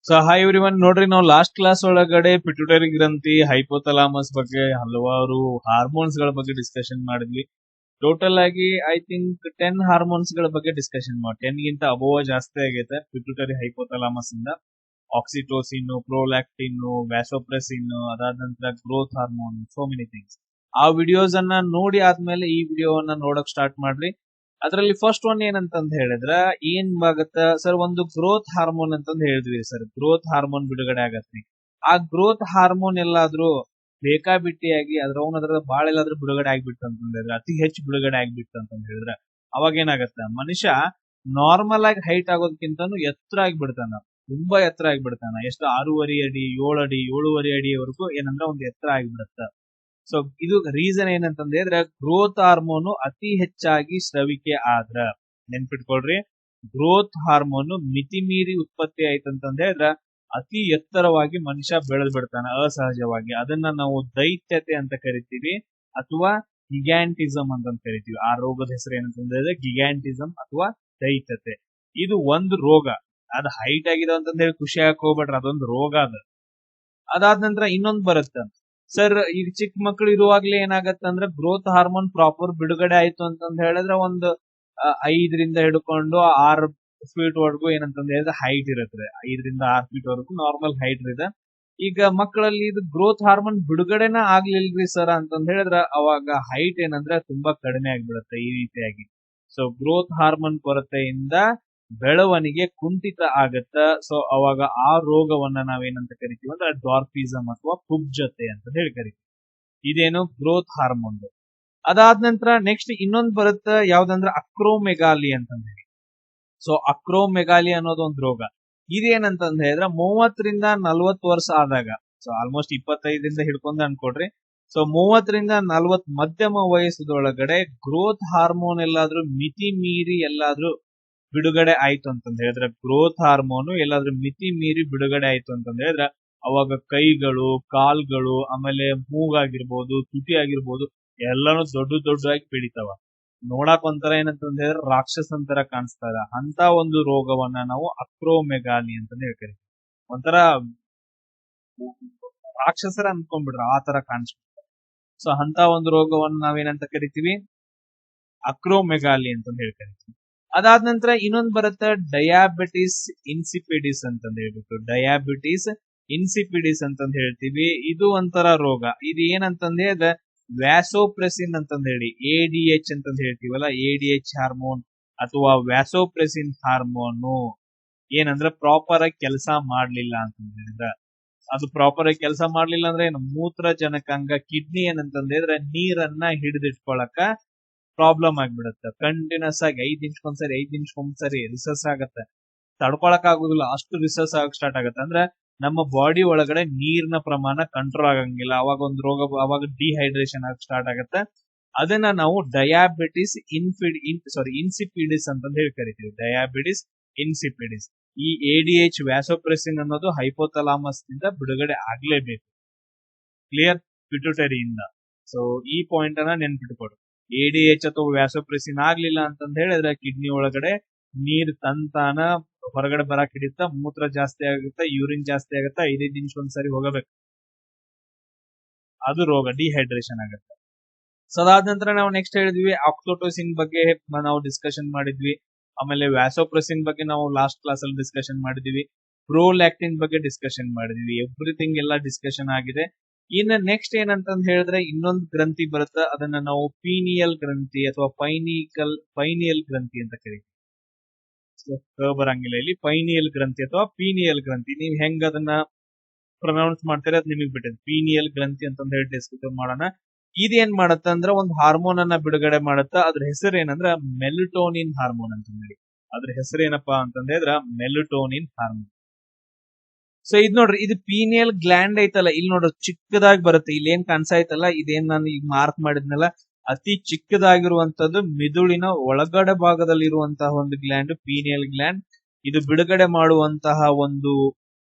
So hi everyone, ನೋಡ್ರಿ ನಾವು last class ಒಳಗಡೆ ಪಿಟ್ಯೂಟರಿ ಗ್ರಂಥಿ, ಹೈಪೋಥಲಾಮಸ್ ಬಗ್ಗೆ ಹಲವಾರು ಹಾರ್ಮೋನ್ಸ್ ಗಳ ಬಗ್ಗೆ ಡಿಸ್ಕಷನ್ ಮಾಡಿದ್ವಿ. ಟೋಟಲ್ ಆಗಿ ಐ ಥಿಂಕ್ 10 ಹಾರ್ಮೋನ್ಸ್ ಗಳ ಬಗ್ಗೆ ಡಿಸ್ಕಷನ್ ಮಾಡಿ 10 ಗಿಂತ ಅಬೋವ್ ಜಾಸ್ತಿ ಆಗೈತೆ ಪಿಟ್ಯೂಟರಿ ಹೈಪೋಥಲಾಮಸ್ ಇಂದ. ಆಕ್ಸಿಟೋಸಿನ್, ಪ್ರೋಲ್ಯಾಕ್ಟಿನ್, ವ್ಯಾಸೋಪ್ರೆಸಿನ್, ಅದಾದ ನಂತರ growth hormone, so many things. ಆ ವಿಡಿಯೋಸ್ ಅನ್ನ ನೋಡಿ ಆದ್ಮೇಲೆ ಈ ವಿಡಿಯೋವನ್ನ ನೋಡಕ್ ಸ್ಟಾರ್ಟ್ ಮಾಡ್ರಿ. ಅದರಲ್ಲಿ ಫಸ್ಟ್ ಒನ್ ಏನಂತಂದ್ ಹೇಳಿದ್ರ ಏನ್ ಆಗತ್ತ ಸರ್, ಒಂದು ಗ್ರೋತ್ ಹಾರ್ಮೋನ್ ಅಂತಂದ್ ಹೇಳಿದ್ವಿ ಸರ್. ಗ್ರೋತ್ ಹಾರ್ಮೋನ್ ಬಿಡುಗಡೆ ಆಗತ್ರಿ. ಆ ಗ್ರೋತ್ ಹಾರ್ಮೋನ್ ಎಲ್ಲಾದ್ರೂ ಬೇಕಾಬಿಟ್ಟಿಯಾಗಿ ಅದ್ರ ಬಾಳ ಎಲ್ಲಾದ್ರೂ ಬಿಡುಗಡೆ ಆಗ್ಬಿಟ್ಟು ಅಂತಂದ್ ಹೇಳಿದ್ರೆ, ಅತಿ ಹೆಚ್ಚು ಬಿಡುಗಡೆ ಆಗ್ಬಿಟ್ಟು ಅಂತಂದ್ ಹೇಳಿದ್ರೆ ಅವಾಗ ಏನಾಗತ್ತ, ಮನುಷ್ಯ ನಾರ್ಮಲ್ ಆಗಿ ಹೈಟ್ ಆಗೋದಕ್ಕಿಂತನೂ ಎತ್ತರ ಆಗಿಬಿಡ್ತಾನ. ತುಂಬಾ ಎತ್ತರ ಆಗಿಬಿಡ್ತಾನ. ಎಷ್ಟು 6.5 ಅಡಿ, 7 ಅಡಿ, 7.5 ಅಡಿವರೆಗೂ ಏನಂದ್ರ ಒಂದು ಎತ್ತರ ಆಗಿಬಿಡತ್ತ. ಸೊ ಇದು ರೀಸನ್ ಏನಂತಂದ್ರೆ ಗ್ರೋತ್ ಹಾರ್ಮೋನು ಅತಿ ಹೆಚ್ಚಾಗಿ ಸ್ರವಿಕೆ ಆದ್ರ, ನೆನ್ಪಿಟ್ಕೊಳ್ರಿ, ಗ್ರೋತ್ ಹಾರ್ಮೋನು ಮಿತಿ ಮೀರಿ ಉತ್ಪತ್ತಿ ಆಯ್ತಂತಂದ್ರೆ ಅತಿ ಎತ್ತರವಾಗಿ ಮನುಷ್ಯ ಬೆಳೆದ್ ಬಿಡ್ತಾನ ಅಸಹಜವಾಗಿ. ಅದನ್ನ ನಾವು ದೈತ್ಯತೆ ಅಂತ ಕರಿತೀವಿ ಅಥವಾ ಗಿಗ್ಯಾಂಟಿಸಮ್ ಅಂತ ಕರಿತೀವಿ. ಆ ರೋಗದ ಹೆಸರು ಏನಂತಂದ್ರೆ ಗಿಗ್ಯಾಂಟಿಸಮ್ ಅಥವಾ ದೈತ್ಯತೆ. ಇದು ಒಂದು ರೋಗ. ಅದು ಹೈಟ್ ಆಗಿದೆ ಅಂತಂದ ಹೇಳಿ ಖುಷಿ ಹಾಕೋಬೇಡ್ರಿ, ಅದೊಂದು ರೋಗ ಅದು. ಅದಾದ ನಂತರ ಇನ್ನೊಂದು ಬರುತ್ತೆ ಸರ್, ಈಗ ಚಿಕ್ಕ ಮಕ್ಳು ಇರುವಾಗ್ಲೇ ಏನಾಗತ್ತಂದ್ರೆ ಗ್ರೋತ್ ಹಾರ್ಮೋನ್ ಪ್ರಾಪರ್ ಬಿಡುಗಡೆ ಆಯ್ತು ಅಂತಂದ್ ಹೇಳಿದ್ರೆ ಒಂದು 5ರಿಂದ ಹಿಡ್ಕೊಂಡು 6 ಫೀಟ್ ವರೆಗೂ ಏನಂತಂದ್ ಹೇಳಿದ್ರೆ ಹೈಟ್ ಇರುತ್ತೆ. 5ರಿಂದ 6 ಫೀಟ್ ವರೆಗೂ ನಾರ್ಮಲ್ ಹೈಟ್ ಇದೆ. ಈಗ ಮಕ್ಕಳಲ್ಲಿ ಇದು ಗ್ರೋತ್ ಹಾರ್ಮೋನ್ ಬಿಡುಗಡೆನ ಆಗ್ಲಿಲ್ರಿ ಸರ್ ಅಂತಂದ್ ಹೇಳಿದ್ರೆ ಅವಾಗ ಹೈಟ್ ಏನಂದ್ರೆ ತುಂಬಾ ಕಡಿಮೆ ಆಗ್ಬಿಡುತ್ತೆ ಈ ರೀತಿಯಾಗಿ. ಸೊ ಗ್ರೋತ್ ಹಾರ್ಮೋನ್ ಕೊರತೆಯಿಂದ ಬೆಳವಣಿಗೆ ಕುಂಠಿತ ಆಗತ್ತ. ಸೊ ಅವಾಗ ಆ ರೋಗವನ್ನ ನಾವೇನಂತ ಕರಿತೀವಿ ಅಂದ್ರೆ ಡ್ವಾರ್ಫಿಸಮ್ ಅಥವಾ ಕುಬ್ಜತೆ ಅಂತ ಹೇಳಿ ಕರಿತೀವಿ. ಇದೇನು ಗ್ರೋತ್ ಹಾರ್ಮೋನ್. ಅದಾದ ನಂತರ ನೆಕ್ಸ್ಟ್ ಇನ್ನೊಂದು ಬರುತ್ತೆ, ಯಾವ್ದಂದ್ರೆ ಅಕ್ರೋಮೆಗಾಲಿ ಅಂತಂದ ಹೇಳಿ. ಸೊ ಅಕ್ರೋಮೆಗಾಲಿ ಅನ್ನೋದು ಒಂದು ರೋಗ. ಇದೇನಂತಂದ ಹೇಳಿದ್ರೆ 30ರಿಂದ 40 ವರ್ಷ ಆದಾಗ, ಸೊ ಆಲ್ಮೋಸ್ಟ್ 25ರಿಂದ ಹಿಡ್ಕೊಂಡು ಅನ್ಕೊಡ್ರಿ. ಸೊ 30ರಿಂದ 40 ಮಧ್ಯಮ ವಯಸ್ಸದೊಳಗಡೆ ಗ್ರೋತ್ ಹಾರ್ಮೋನ್ ಎಲ್ಲಾದ್ರೂ ಮಿತಿ ಮೀರಿ ಎಲ್ಲಾದ್ರೂ ಬಿಡುಗಡೆ ಆಯ್ತು ಅಂತಂದ ಹೇಳಿದ್ರೆ, ಗ್ರೋತ್ ಹಾರ್ಮೋನು ಎಲ್ಲಾದ್ರೂ ಮಿತಿ ಮೀರಿ ಬಿಡುಗಡೆ ಆಯ್ತು ಅಂತಂದ ಹೇಳಿದ್ರೆ ಅವಾಗ ಕೈಗಳು, ಕಾಲ್ಗಳು, ಆಮೇಲೆ ಮೂಗಾಗಿರ್ಬೋದು, ತುಟಿ ಆಗಿರ್ಬೋದು ಎಲ್ಲಾನು ದೊಡ್ಡದಾಗಿ ಬೆಳಿತಾವ. ನೋಡಕ್ ಒಂಥರ ಏನಂತಂದ ಹೇಳಿದ್ರೆ ರಾಕ್ಷಸನ್ ತರ ಕಾಣಿಸ್ತಾರ. ಅಂತ ಒಂದು ರೋಗವನ್ನ ನಾವು ಅಕ್ರೋಮೆಗಾಲಿ ಅಂತ ಹೇಳ್ತೀವಿ. ಒಂಥರ ರಾಕ್ಷಸರ ಅನ್ಕೊಂಡ್ಬಿಡ್ರ, ಆ ತರ ಕಾಣಿಸ್ಬಿಡ್ತಾರೆ. ಸೊ ಅಂತ ಒಂದು ರೋಗವನ್ನ ನಾವೇನಂತ ಕರಿತೀವಿ, ಅಕ್ರೋಮೆಗಾಲಿ ಅಂತ ಹೇಳ್ತೀವಿ. ಅದಾದ ನಂತರ ಇನ್ನೊಂದು ಬರುತ್ತೆ ಡಯಾಬಿಟಿಸ್ ಇನ್ಸಿಪಿಡಿಸ್ ಅಂತಂದ್ ಹೇಳ್ಬಿಟ್ಟು. ಡಯಾಬಿಟಿಸ್ ಇನ್ಸಿಪಿಡಿಸ್ ಅಂತಂದ್ ಹೇಳ್ತೀವಿ. ಇದು ಒಂಥರ ರೋಗ. ಇದು ಏನಂತಂದ್ರೆ ವ್ಯಾಸೋಪ್ರೆಸಿನ್ ಅಂತಂದ್ ಹೇಳಿ, ADH ಅಂತಂದ್ ಹೇಳ್ತೀವಲ್ಲ, ADH ಹಾರ್ಮೋನ್ ಅಥವಾ ವ್ಯಾಸೋಪ್ರೆಸಿನ್ ಹಾರ್ಮೋನು ಏನಂದ್ರೆ ಪ್ರಾಪರ್ ಆಗಿ ಕೆಲಸ ಮಾಡ್ಲಿಲ್ಲ ಅಂತಂದ್ ಹೇಳಿದ್ರೆ, ಅದು ಪ್ರಾಪರ್ ಆಗಿ ಕೆಲಸ ಮಾಡ್ಲಿಲ್ಲ ಅಂದ್ರೆ ಏನು, ಮೂತ್ರಜನಕಾಂಗ ಕಿಡ್ನಿ ಏನಂತಂದ್ರೆ ನೀರನ್ನ ಹಿಡಿದಿಟ್ಕೊಳಕ ಪ್ರಾಬ್ಲಮ್ ಆಗ್ಬಿಡುತ್ತೆ. ಕಂಟಿನ್ಯೂಸ್ ಆಗಿ 5 ನಿಮಿಷಕ್ಕೊಂದ್ಸರಿ ರಿಸರ್ಚ್ ಆಗತ್ತೆ. ತಡ್ಕೊಳಕ್ ಆಗುದಿಲ್ಲ, ಅಷ್ಟು ರಿಸರ್ಚ್ ಆಗಕ್ ಸ್ಟಾರ್ಟ್ ಆಗತ್ತೆ. ಅಂದ್ರೆ ನಮ್ಮ ಬಾಡಿ ಒಳಗಡೆ ನೀರಿನ ಪ್ರಮಾಣ ಕಂಟ್ರೋಲ್ ಆಗಂಗಿಲ್ಲ. ಅವಾಗ ಒಂದು ರೋಗ, ಅವಾಗ ಡಿಹೈಡ್ರೇಷನ್ ಆಗಕ್ ಸ್ಟಾರ್ಟ್ ಆಗತ್ತೆ. ಅದನ್ನ ನಾವು ಡಯಾಬಿಟಿಸ್ ಇನ್ಸಿಪಿಡಿಸ್ ಅಂತ ಹೇಳಿ ಕರಿತೀವಿ. ಡಯಾಬಿಟಿಸ್ ಇನ್ಸಿಪಿಡಿಸ್. ಈ ADH ವ್ಯಾಸೋಪ್ರೆಸಿನ್ ಅನ್ನೋದು ಹೈಪೋಥಲಾಮಸ್ ನಿಂದ ಬಿಡುಗಡೆ ಆಗ್ಲೇಬೇಕು. ಕ್ಲಿಯರ್? ಪಿಟ್ಯೂಟರಿಯಿಂದ. ಸೊ ಈ ಪಾಯಿಂಟ್ ಅನ್ನ ನೆನ್ಪಿಟ್ಕೊಡ್ರಿ. ADH ಅಥವಾ ವ್ಯಾಸೋಪ್ರೆಸಿನ್ ಆಗ್ಲಿಲ್ಲ ಅಂತಂದ ಹೇಳಿದ್ರೆ ಕಿಡ್ನಿ ಒಳಗಡೆ ನೀರ್ ತಂತಾನ ಹೊರಗಡೆ ಬರಕ್ ಹಿಡಿಯುತ್ತ, ಮೂತ್ರ ಜಾಸ್ತಿ ಆಗುತ್ತೆ, ಯೂರಿನ್ ಜಾಸ್ತಿ ಆಗುತ್ತೆ, 5 ನಿಮಿಷಕ್ಕೊಂದ್ಸರಿ ಹೋಗಬೇಕು. ಅದು ರೋಗ, ಡಿಹೈಡ್ರೇಷನ್ ಆಗುತ್ತೆ. ಸೊ ಅದಾದ ನಂತರ ನಾವು ನೆಕ್ಸ್ಟ್ ಹೇಳಿದ್ವಿ ಆಕ್ಸಿಟೋಸಿನ್ ಬಗ್ಗೆ ನಾವು ಡಿಸ್ಕಷನ್ ಮಾಡಿದ್ವಿ. ಆಮೇಲೆ ವ್ಯಾಸೋಪ್ರೆಸಿನ್ ಬಗ್ಗೆ ನಾವು ಲಾಸ್ಟ್ ಕ್ಲಾಸ್ ಅಲ್ಲಿ ಡಿಸ್ಕಷನ್ ಮಾಡಿದ್ವಿ. ಪ್ರೋಲ್ಯಾಕ್ಟಿನ್ ಬಗ್ಗೆ ಡಿಸ್ಕಷನ್ ಮಾಡಿದ್ವಿ. ಎವ್ರಿಥಿಂಗ್ ಎಲ್ಲ ಡಿಸ್ಕಷನ್ ಆಗಿದೆ. ಇನ್ನು ನೆಕ್ಸ್ಟ್ ಏನಂತಂದ್ ಹೇಳಿದ್ರೆ ಇನ್ನೊಂದು ಗ್ರಂಥಿ ಬರುತ್ತೆ, ಅದನ್ನ ನಾವು ಪೀನಿಯಲ್ ಗ್ರಂಥಿ ಅಥವಾ ಪೈನಿಯಲ್ ಗ್ರಂಥಿ ಅಂತ ಕರಿತೀವಿ. ಬರಂಗಿಲ್ಲ ಇಲ್ಲಿ. ಪೈನಿಯಲ್ ಗ್ರಂಥಿ ಅಥವಾ ಪೀನಿಯಲ್ ಗ್ರಂಥಿ, ನೀವ್ ಹೆಂಗ್ ಅದನ್ನ ಪ್ರೊನೌನ್ಸ್ ಮಾಡ್ತೀರಾ ಅದು ನಿಮಗ್ ಬಿಟ್ಟಿದೆ. ಪೀನಿಯಲ್ ಗ್ರಂಥಿ ಅಂತಂದ ಹೇಳಿ ಡಿಸ್ಕಸ್ ಮಾಡೋಣ. ಇದೇನ್ ಮಾಡತ್ತ ಅಂದ್ರೆ ಒಂದು ಹಾರ್ಮೋನ್ ಅನ್ನ ಬಿಡುಗಡೆ ಮಾಡುತ್ತ. ಅದ್ರ ಹೆಸರು ಏನಂದ್ರ ಮೆಲಟೋನಿನ್ ಹಾರ್ಮೋನ್ ಅಂತ ಹೇಳಿ. ಅದ್ರ ಹೆಸರು ಏನಪ್ಪಾ ಅಂತಂದ್ರೆ ಮೆಲಟೋನಿನ್ ಹಾರ್ಮೋನ್. ಸೊ ಇದ್ ನೋಡ್ರಿ, ಇದು ಪೀನಿಯಲ್ ಗ್ಲ್ಯಾಂಡ್ ಐತಲ್ಲ, ಇಲ್ಲಿ ನೋಡ್ರಿ ಚಿಕ್ಕದಾಗಿ ಬರುತ್ತೆ. ಇಲ್ಲಿ ಏನ್ ಕಾಣಿಸಾಯ್ತಲ್ಲ, ಇದೇನ್ ನಾನು ಈಗ ಮಾರ್ಕ್ ಮಾಡಿದ್ನಲ್ಲ, ಅತಿ ಚಿಕ್ಕದಾಗಿರುವಂತದ್ದು ಮಿದುಳಿನ ಒಳಗಡೆ ಭಾಗದಲ್ಲಿ ಇರುವಂತಹ ಒಂದು ಗ್ಲ್ಯಾಂಡ್, ಪೀನಿಯಲ್ ಗ್ಲ್ಯಾಂಡ್. ಇದು ಬಿಡುಗಡೆ ಮಾಡುವಂತಹ ಒಂದು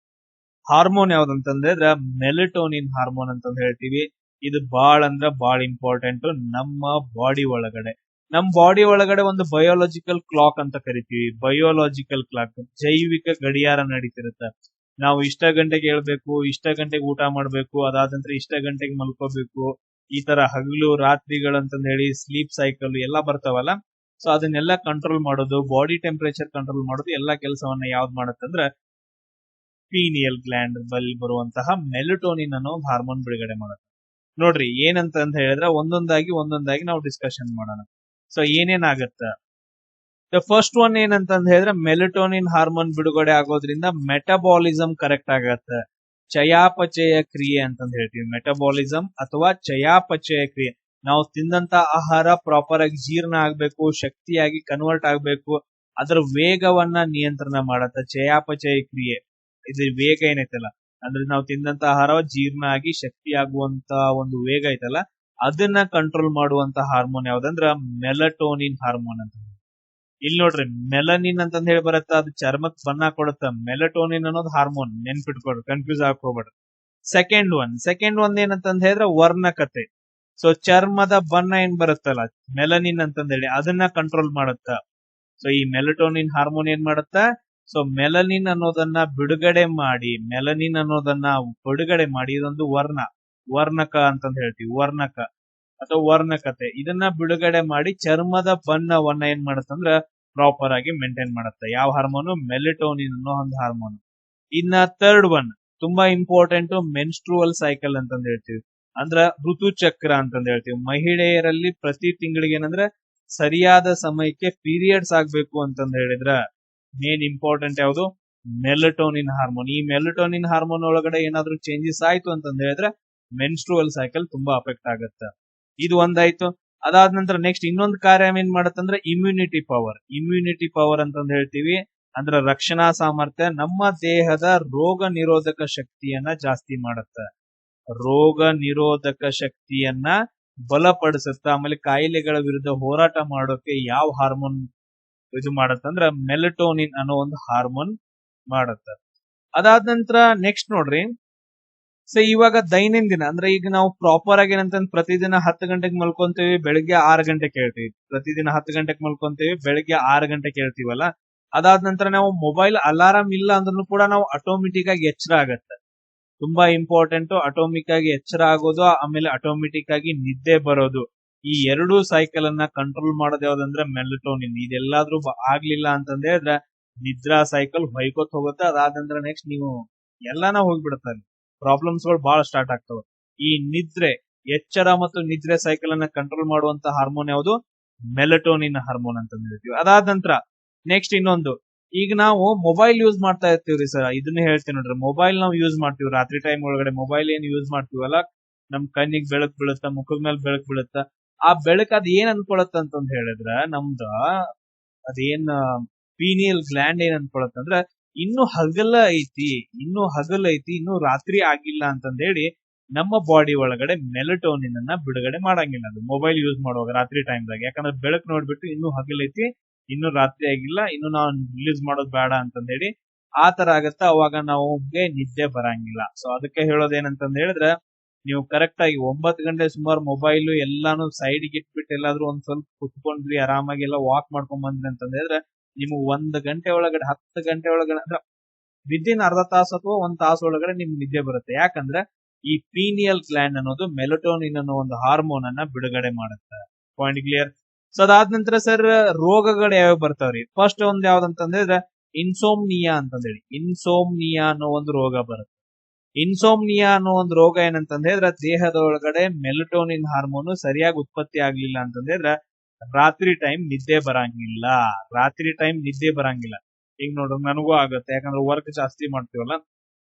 ಹಾರ್ಮೋನ್ ಯಾವ್ದಂತಂದ್ರೆ ಮೆಲಟೋನಿನ್ ಹಾರ್ಮೋನ್ ಅಂತ ಹೇಳ್ತೀವಿ. ಇದು ಬಾಳ್ ಇಂಪಾರ್ಟೆಂಟ್ ನಮ್ಮ ಬಾಡಿ ಒಳಗಡೆ. ನಮ್ ಬಾಡಿ ಒಳಗಡೆ ಒಂದು ಬಯೋಲಾಜಿಕಲ್ ಕ್ಲಾಕ್ ಅಂತ ಕರಿತೀವಿ. ಬಯೋಲಾಜಿಕಲ್ ಕ್ಲಾಕ್, ಜೈವಿಕ ಗಡಿಯಾರ ನಡೀತಿರುತ್ತೆ. ನಾವು ಇಷ್ಟ ಗಂಟೆಗೆ ಹೇಳ್ಬೇಕು, ಇಷ್ಟ ಗಂಟೆಗೆ ಊಟ ಮಾಡ್ಬೇಕು, ಅದಾದ ನಂತರ ಇಷ್ಟ ಗಂಟೆಗೆ ಮಲ್ಕೋಬೇಕು, ಈ ತರ ಹಗಲು ರಾತ್ರಿಗಳಂತಂದ ಹೇಳಿ ಸ್ಲೀಪ್ ಸೈಕಲ್ ಎಲ್ಲ ಬರ್ತಾವಲ್ಲ. ಸೊ ಅದನ್ನೆಲ್ಲ ಕಂಟ್ರೋಲ್ ಮಾಡೋದು, ಬಾಡಿ ಟೆಂಪರೇಚರ್ ಕಂಟ್ರೋಲ್ ಮಾಡೋದು, ಎಲ್ಲಾ ಕೆಲಸವನ್ನ ಯಾವ್ದು ಮಾಡತ್ತಂದ್ರ ಪೀನಿಯಲ್ ಗ್ಲ್ಯಾಂಡ್ ಬಲ್ಲಿ ಬರುವಂತಹ ಮೆಲಟೋನಿನ್ ಅನ್ನೋ ಹಾರ್ಮೋನ್ ಬಿಡುಗಡೆ ಮಾಡುತ್ತೆ. ನೋಡ್ರಿ ಏನಂತ ಹೇಳಿದ್ರೆ ಒಂದೊಂದಾಗಿ ನಾವು ಡಿಸ್ಕಷನ್ ಮಾಡೋಣ. ಸೊ ಏನೇನಾಗತ್ತ, ದ ಫಸ್ಟ್ ಒನ್ ಏನಂತ ಹೇಳಿದ್ರೆ ಮೆಲಟೋನಿನ್ ಹಾರ್ಮೋನ್ ಬಿಡುಗಡೆ ಆಗೋದ್ರಿಂದ ಮೆಟಬಾಲಿಸಮ್ ಕರೆಕ್ಟ್ ಆಗತ್ತೆ, ಚಯಾಪಚಯ ಕ್ರಿಯೆ ಅಂತಂದ್ ಹೇಳ್ತೀವಿ. ಮೆಟಬಾಲಿಸಮ್ ಅಥವಾ ಚಯಾಪಚಯ ಕ್ರಿಯೆ, ನಾವು ತಿಂದಂತ ಆಹಾರ ಪ್ರಾಪರ್ ಆಗಿ ಜೀರ್ಣ ಆಗ್ಬೇಕು, ಶಕ್ತಿಯಾಗಿ ಕನ್ವರ್ಟ್ ಆಗ್ಬೇಕು, ಅದರ ವೇಗವನ್ನ ನಿಯಂತ್ರಣ ಮಾಡತ್ತ ಚಯಾಪಚಯ ಕ್ರಿಯೆ. ಇದು ವೇಗ ಏನೈತಲ್ಲ, ಅಂದ್ರೆ ನಾವು ತಿಂದಂತ ಆಹಾರ ಜೀರ್ಣ ಆಗಿ ಶಕ್ತಿ ಆಗುವಂತ ಒಂದು ವೇಗ ಐತಲ್ಲ, ಅದನ್ನ ಕಂಟ್ರೋಲ್ ಮಾಡುವಂತ ಹಾರ್ಮೋನ್ ಯಾವ್ದಂದ್ರ ಮೆಲಟೋನಿನ್ ಹಾರ್ಮೋನ್ ಅಂತ. ಇಲ್ಲಿ ನೋಡ್ರಿ ಮೆಲನಿನ್ ಅಂತಂದ್ ಹೇಳಿ ಬರತ್ತ, ಅದು ಚರ್ಮಕ್ ಬಣ್ಣ ಕೊಡುತ್ತ. ಮೆಲಟೋನಿನ್ ಅನ್ನೋದು ಹಾರ್ಮೋನ್, ನೆನ್ಪಿಟ್ಕೊಡ್ರಿ, ಕನ್ಫ್ಯೂಸ್ ಹಾಕೋಬೇಡ್ರಿ. ಸೆಕೆಂಡ್ ಒನ್ ಏನಂತಂದ್ ಹೇಳಿದ್ರೆ ವರ್ಣಕತೆ. ಸೊ ಚರ್ಮದ ಬಣ್ಣ ಏನ್ ಬರುತ್ತಲ್ಲ ಮೆಲನಿನ್ ಅಂತಂದ್ ಹೇಳಿ, ಅದನ್ನ ಕಂಟ್ರೋಲ್ ಮಾಡುತ್ತ. ಸೊ ಈ ಮೆಲಟೋನಿನ್ ಹಾರ್ಮೋನ್ ಏನ್ ಮಾಡುತ್ತ, ಸೊ ಮೆಲನಿನ್ ಅನ್ನೋದನ್ನ ಬಿಡುಗಡೆ ಮಾಡಿ ಇದೊಂದು ವರ್ಣಕ ಅಂತಂದ್ ಹೇಳ್ತೀವಿ, ವರ್ಣಕ ಅಥವಾ ವರ್ಣಕತೆ. ಇದನ್ನ ಬಿಡುಗಡೆ ಮಾಡಿ ಚರ್ಮದ ಬಣ್ಣವನ್ನ ಏನ್ ಮಾಡತ್ತಂದ್ರ ಪ್ರಾಪರ್ ಆಗಿ ಮೇಂಟೈನ್ ಮಾಡುತ್ತೆ. ಯಾವ ಹಾರ್ಮೋನು? ಮೆಲಟೋನಿನ್ ಅನ್ನೋ ಒಂದು ಹಾರ್ಮೋನ್. ಇನ್ನ ಥರ್ಡ್ ಒನ್ ತುಂಬಾ ಇಂಪಾರ್ಟೆಂಟ್, ಮೆನ್ಸ್ಟ್ರುವಲ್ ಸೈಕಲ್ ಅಂತಂದ್ ಹೇಳ್ತೀವಿ, ಅಂದ್ರ ಋತುಚಕ್ರ ಅಂತಂದ್ ಹೇಳ್ತೀವಿ. ಮಹಿಳೆಯರಲ್ಲಿ ಪ್ರತಿ ತಿಂಗಳಿಗೆ ಏನಂದ್ರೆ ಸರಿಯಾದ ಸಮಯಕ್ಕೆ ಪೀರಿಯಡ್ಸ್ ಆಗ್ಬೇಕು ಅಂತಂದ್ ಹೇಳಿದ್ರ ಮೇನ್ ಇಂಪಾರ್ಟೆಂಟ್ ಯಾವುದು? Melatonin hormone. ಈ ಮೆಲಟೋನಿನ್ ಹಾರ್ಮೋನ್ ಒಳಗಡೆ ಏನಾದ್ರೂ ಚೇಂಜಸ್ ಆಯ್ತು ಅಂತಂದ್ ಹೇಳಿದ್ರೆ ಮೆನ್ಸ್ಟ್ರುವಲ್ ಸೈಕಲ್ ತುಂಬಾ ಅಫೆಕ್ಟ್ ಆಗುತ್ತೆ. ಇದು ಒಂದಾಯ್ತು. ಅದಾದ ನಂತರ ನೆಕ್ಸ್ಟ್ ಇನ್ನೊಂದು ಕಾರ್ಯ ಏನ್ ಮಾಡತ್ತಂದ್ರೆ ಇಮ್ಯುನಿಟಿ ಪವರ್ ಅಂತಂದ್ ಹೇಳ್ತೀವಿ, ಅಂದ್ರೆ ರಕ್ಷಣಾ ಸಾಮರ್ಥ್ಯ. ನಮ್ಮ ದೇಹದ ರೋಗ ನಿರೋಧಕ ಶಕ್ತಿಯನ್ನ ಜಾಸ್ತಿ ಮಾಡುತ್ತೆ, ರೋಗ ನಿರೋಧಕ ಶಕ್ತಿಯನ್ನ ಬಲಪಡಿಸುತ್ತ. ಆಮೇಲೆ ಕಾಯಿಲೆಗಳ ವಿರುದ್ಧ ಹೋರಾಟ ಮಾಡೋಕೆ ಯಾವ ಹಾರ್ಮೋನ್ ಇದು ಮಾಡತ್ತಂದ್ರ ಮೆಲಟೋನಿನ್ ಅನ್ನೋ ಒಂದು ಹಾರ್ಮೋನ್ ಮಾಡತ್ತ. ಅದಾದ ನಂತರ ನೆಕ್ಸ್ಟ್ ನೋಡ್ರಿ, ಸೊ ಇವಾಗ ದೈನಂದಿನ ಅಂದ್ರೆ ಈಗ ನಾವು ಪ್ರಾಪರ್ ಆಗಿ ಏನಂತಂದ್ರೆ ಪ್ರತಿದಿನ 10 ಗಂಟೆಗೆ ಮಲ್ಕೊಂತೀವಿ, ಬೆಳಿಗ್ಗೆ 6 ಗಂಟೆಗೆ ಕೇಳ್ತೀವಿ. ಪ್ರತಿದಿನ 10 ಗಂಟೆಗೆ ಮಲ್ಕೊಂತೀವಿ, ಬೆಳಿಗ್ಗೆ 6 ಗಂಟೆಗೆ ಕೇಳ್ತೀವಲ್ಲ. ಅದಾದ ನಂತರ ನಾವು ಮೊಬೈಲ್ ಅಲಾರಾಮ್ ಇಲ್ಲ ಅಂದ್ರೂ ಕೂಡ ನಾವು ಆಟೋಮೆಟಿಕ್ ಆಗಿ ಎಚ್ಚರ ಆಗತ್ತೆ. ತುಂಬಾ ಇಂಪಾರ್ಟೆಂಟ್, ಆಟೋಮಿಕ್ ಆಗಿ ಎಚ್ಚರ ಆಗೋದು, ಆಮೇಲೆ ಆಟೋಮೆಟಿಕ್ ಆಗಿ ನಿದ್ದೆ ಬರೋದು. ಈ ಎರಡೂ ಸೈಕಲ್ ಅನ್ನ ಕಂಟ್ರೋಲ್ ಮಾಡೋದು ಯಾವ್ದಂದ್ರೆ ಮೆಲಟೋನಿನ್. ಇದೆಲ್ಲಾದ್ರೂ ಆಗ್ಲಿಲ್ಲ ಅಂತಂದ್ ಹೇಳಿದ್ರೆ ನಿದ್ರಾ ಸೈಕಲ್ ಹೊಯ್ಕೋತ್ ಹೋಗುತ್ತೆ. ಅದಾದ ನಂತರ ನೆಕ್ಸ್ಟ್ ನೀವು ಎಲ್ಲಾನ ಹೋಗ್ಬಿಡುತ್ತೆ, ಪ್ರಾಬ್ಲಮ್ಸ್ ಗಳು ಬಹಳ ಸ್ಟಾರ್ಟ್ ಆಗ್ತವೆ. ಈ ನಿದ್ರೆ, ಎಚ್ಚರ ಮತ್ತು ನಿದ್ರೆ ಸೈಕಲ್ ಅನ್ನ ಕಂಟ್ರೋಲ್ ಮಾಡುವಂತ ಹಾರ್ಮೋನ್ ಯಾವುದು? ಮೆಲಟೋನಿನ್ ಹಾರ್ಮೋನ್ ಅಂತ ಹೇಳ್ತೀವಿ. ಅದಾದ ನಂತರ ನೆಕ್ಸ್ಟ್ ಇನ್ನೊಂದು, ಈಗ ನಾವು ಮೊಬೈಲ್ ಯೂಸ್ ಮಾಡ್ತಾ ಇರ್ತೀವ್ರಿ ಸರ್, ಇದನ್ನ ಹೇಳ್ತೀನಿ ನೋಡ್ರಿ. ಮೊಬೈಲ್ ನಾವು ಯೂಸ್ ಮಾಡ್ತೀವಿ ರಾತ್ರಿ ಟೈಮ್ ಒಳಗಡೆ, ಮೊಬೈಲ್ ಏನ್ ಯೂಸ್ ಮಾಡ್ತೀವಲ್ಲ, ನಮ್ ಕಣ್ಣಿಗೆ ಬೆಳಕ್ ಬೀಳುತ್ತ, ಮುಖದ ಮೇಲೆ ಬೆಳಕ್ ಬೀಳುತ್ತ. ಆ ಬೆಳಕ್ ಅದ್ ಏನ್ ಅನ್ಕೊಳತ್ತ ಅಂತಂದ್ ಹೇಳಿದ್ರ ನಮ್ದ ಅದೇನ್ ಪೀನಿಯಲ್ ಗ್ಲ್ಯಾಂಡ್ ಏನ್ ಅನ್ಕೊಳತ್ತಂದ್ರ ಇನ್ನು ಹಗಲ ಐತಿ, ಇನ್ನು ರಾತ್ರಿ ಆಗಿಲ್ಲ ಅಂತಂದ್ ಹೇಳಿ ನಮ್ಮ ಬಾಡಿ ಒಳಗಡೆ ಮೆಲಟೋನಿನ್ ಅನ್ನ ಬಿಡುಗಡೆ ಮಾಡಂಗಿಲ್ಲ ಅದು ಮೊಬೈಲ್ ಯೂಸ್ ಮಾಡುವಾಗ ರಾತ್ರಿ ಟೈಮ್ದಾಗ. ಯಾಕಂದ್ರೆ ಬೆಳಕ್ ನೋಡ್ಬಿಟ್ಟು ಇನ್ನು ಹಗಲೈತಿ, ಇನ್ನು ರಾತ್ರಿ ಆಗಿಲ್ಲ, ಇನ್ನು ನಾವು ರಿಲೀಸ್ ಮಾಡೋದು ಬೇಡ ಅಂತಂದ್ ಹೇಳಿ ಆ ತರ ಆಗತ್ತ. ಅವಾಗ ನಮಗೆ ನಿದ್ದೆ ಬರಂಗಿಲ್ಲ. ಸೊ ಅದಕ್ಕೆ ಹೇಳೋದೇನಂತಂದ್ ಹೇಳಿದ್ರೆ, ನೀವು ಕರೆಕ್ಟ್ ಆಗಿ 9 ಗಂಟೆ ಸುಮಾರು ಮೊಬೈಲ್ ಎಲ್ಲಾನು ಸೈಡ್ಗೆ ಇಟ್ಬಿಟ್ಟು ಎಲ್ಲಾದ್ರೂ ಒಂದ್ ಸ್ವಲ್ಪ ಕುತ್ಕೊಂಡ್ರಿ, ಆರಾಮಾಗಿ ಎಲ್ಲ ವಾಕ್ ಮಾಡ್ಕೊಂಡ್ ಬಂದ್ರಿ ಅಂತಂದ್ ಹೇಳಿದ್ರೆ ನಿಮ್ಗೆ 1 ಗಂಟೆ ಒಳಗಡೆ 10 ಗಂಟೆ ಒಳಗಡೆ ಅಂದ್ರೆ ವಿದಿನ್ ಅರ್ಧ ತಾಸು ಅಥವಾ 1 ತಾಸು ಒಳಗಡೆ ನಿಮ್ಗೆ ನಿದ್ದೆ ಬರುತ್ತೆ. ಯಾಕಂದ್ರೆ ಈ ಪೀನಿಯಲ್ ಗ್ಲ್ಯಾಂಡ್ ಅನ್ನೋದು ಮೆಲಟೋನಿನ್ ಅನ್ನೋ ಒಂದು ಹಾರ್ಮೋನ್ ಅನ್ನ ಬಿಡುಗಡೆ ಮಾಡುತ್ತೆ. Point clear? ಸೊ ಅದಾದ ನಂತರ ಸರ್ ರೋಗಗಳು ಯಾವ್ಯಾವ ಬರ್ತಾವ್ರಿ? ಫಸ್ಟ್ ಒಂದ್ ಯಾವ್ದಂತಂದ್ರೆ ಇನ್ಸೋಮ್ನಿಯಾ ಅಂತಂದೇಳಿ, ಇನ್ಸೋಮ್ನಿಯಾ ಅನ್ನೋ ಒಂದು ರೋಗ ಬರುತ್ತೆ. ಇನ್ಸೋಮ್ನಿಯಾ ಅನ್ನೋ ಒಂದು ರೋಗ ಏನಂತಂದ್ ಹೇಳಿದ್ರೆ ದೇಹದ ಒಳಗಡೆ ಮೆಲಟೋನಿನ್ ಹಾರ್ಮೋನ್ ಸರಿಯಾಗಿ ಉತ್ಪತ್ತಿ ಆಗ್ಲಿಲ್ಲ ಅಂತಂದ್ ಹೇಳಿದ್ರೆ ರಾತ್ರಿ ಟೈಮ್ ನಿದ್ದೆ ಬರಂಗಿಲ್ಲ. ಈಗ ನೋಡ್ರಿ ನನಗೂ ಆಗುತ್ತೆ, ಯಾಕಂದ್ರೆ ವರ್ಕ್ ಜಾಸ್ತಿ ಮಾಡ್ತೀವಲ್ಲ.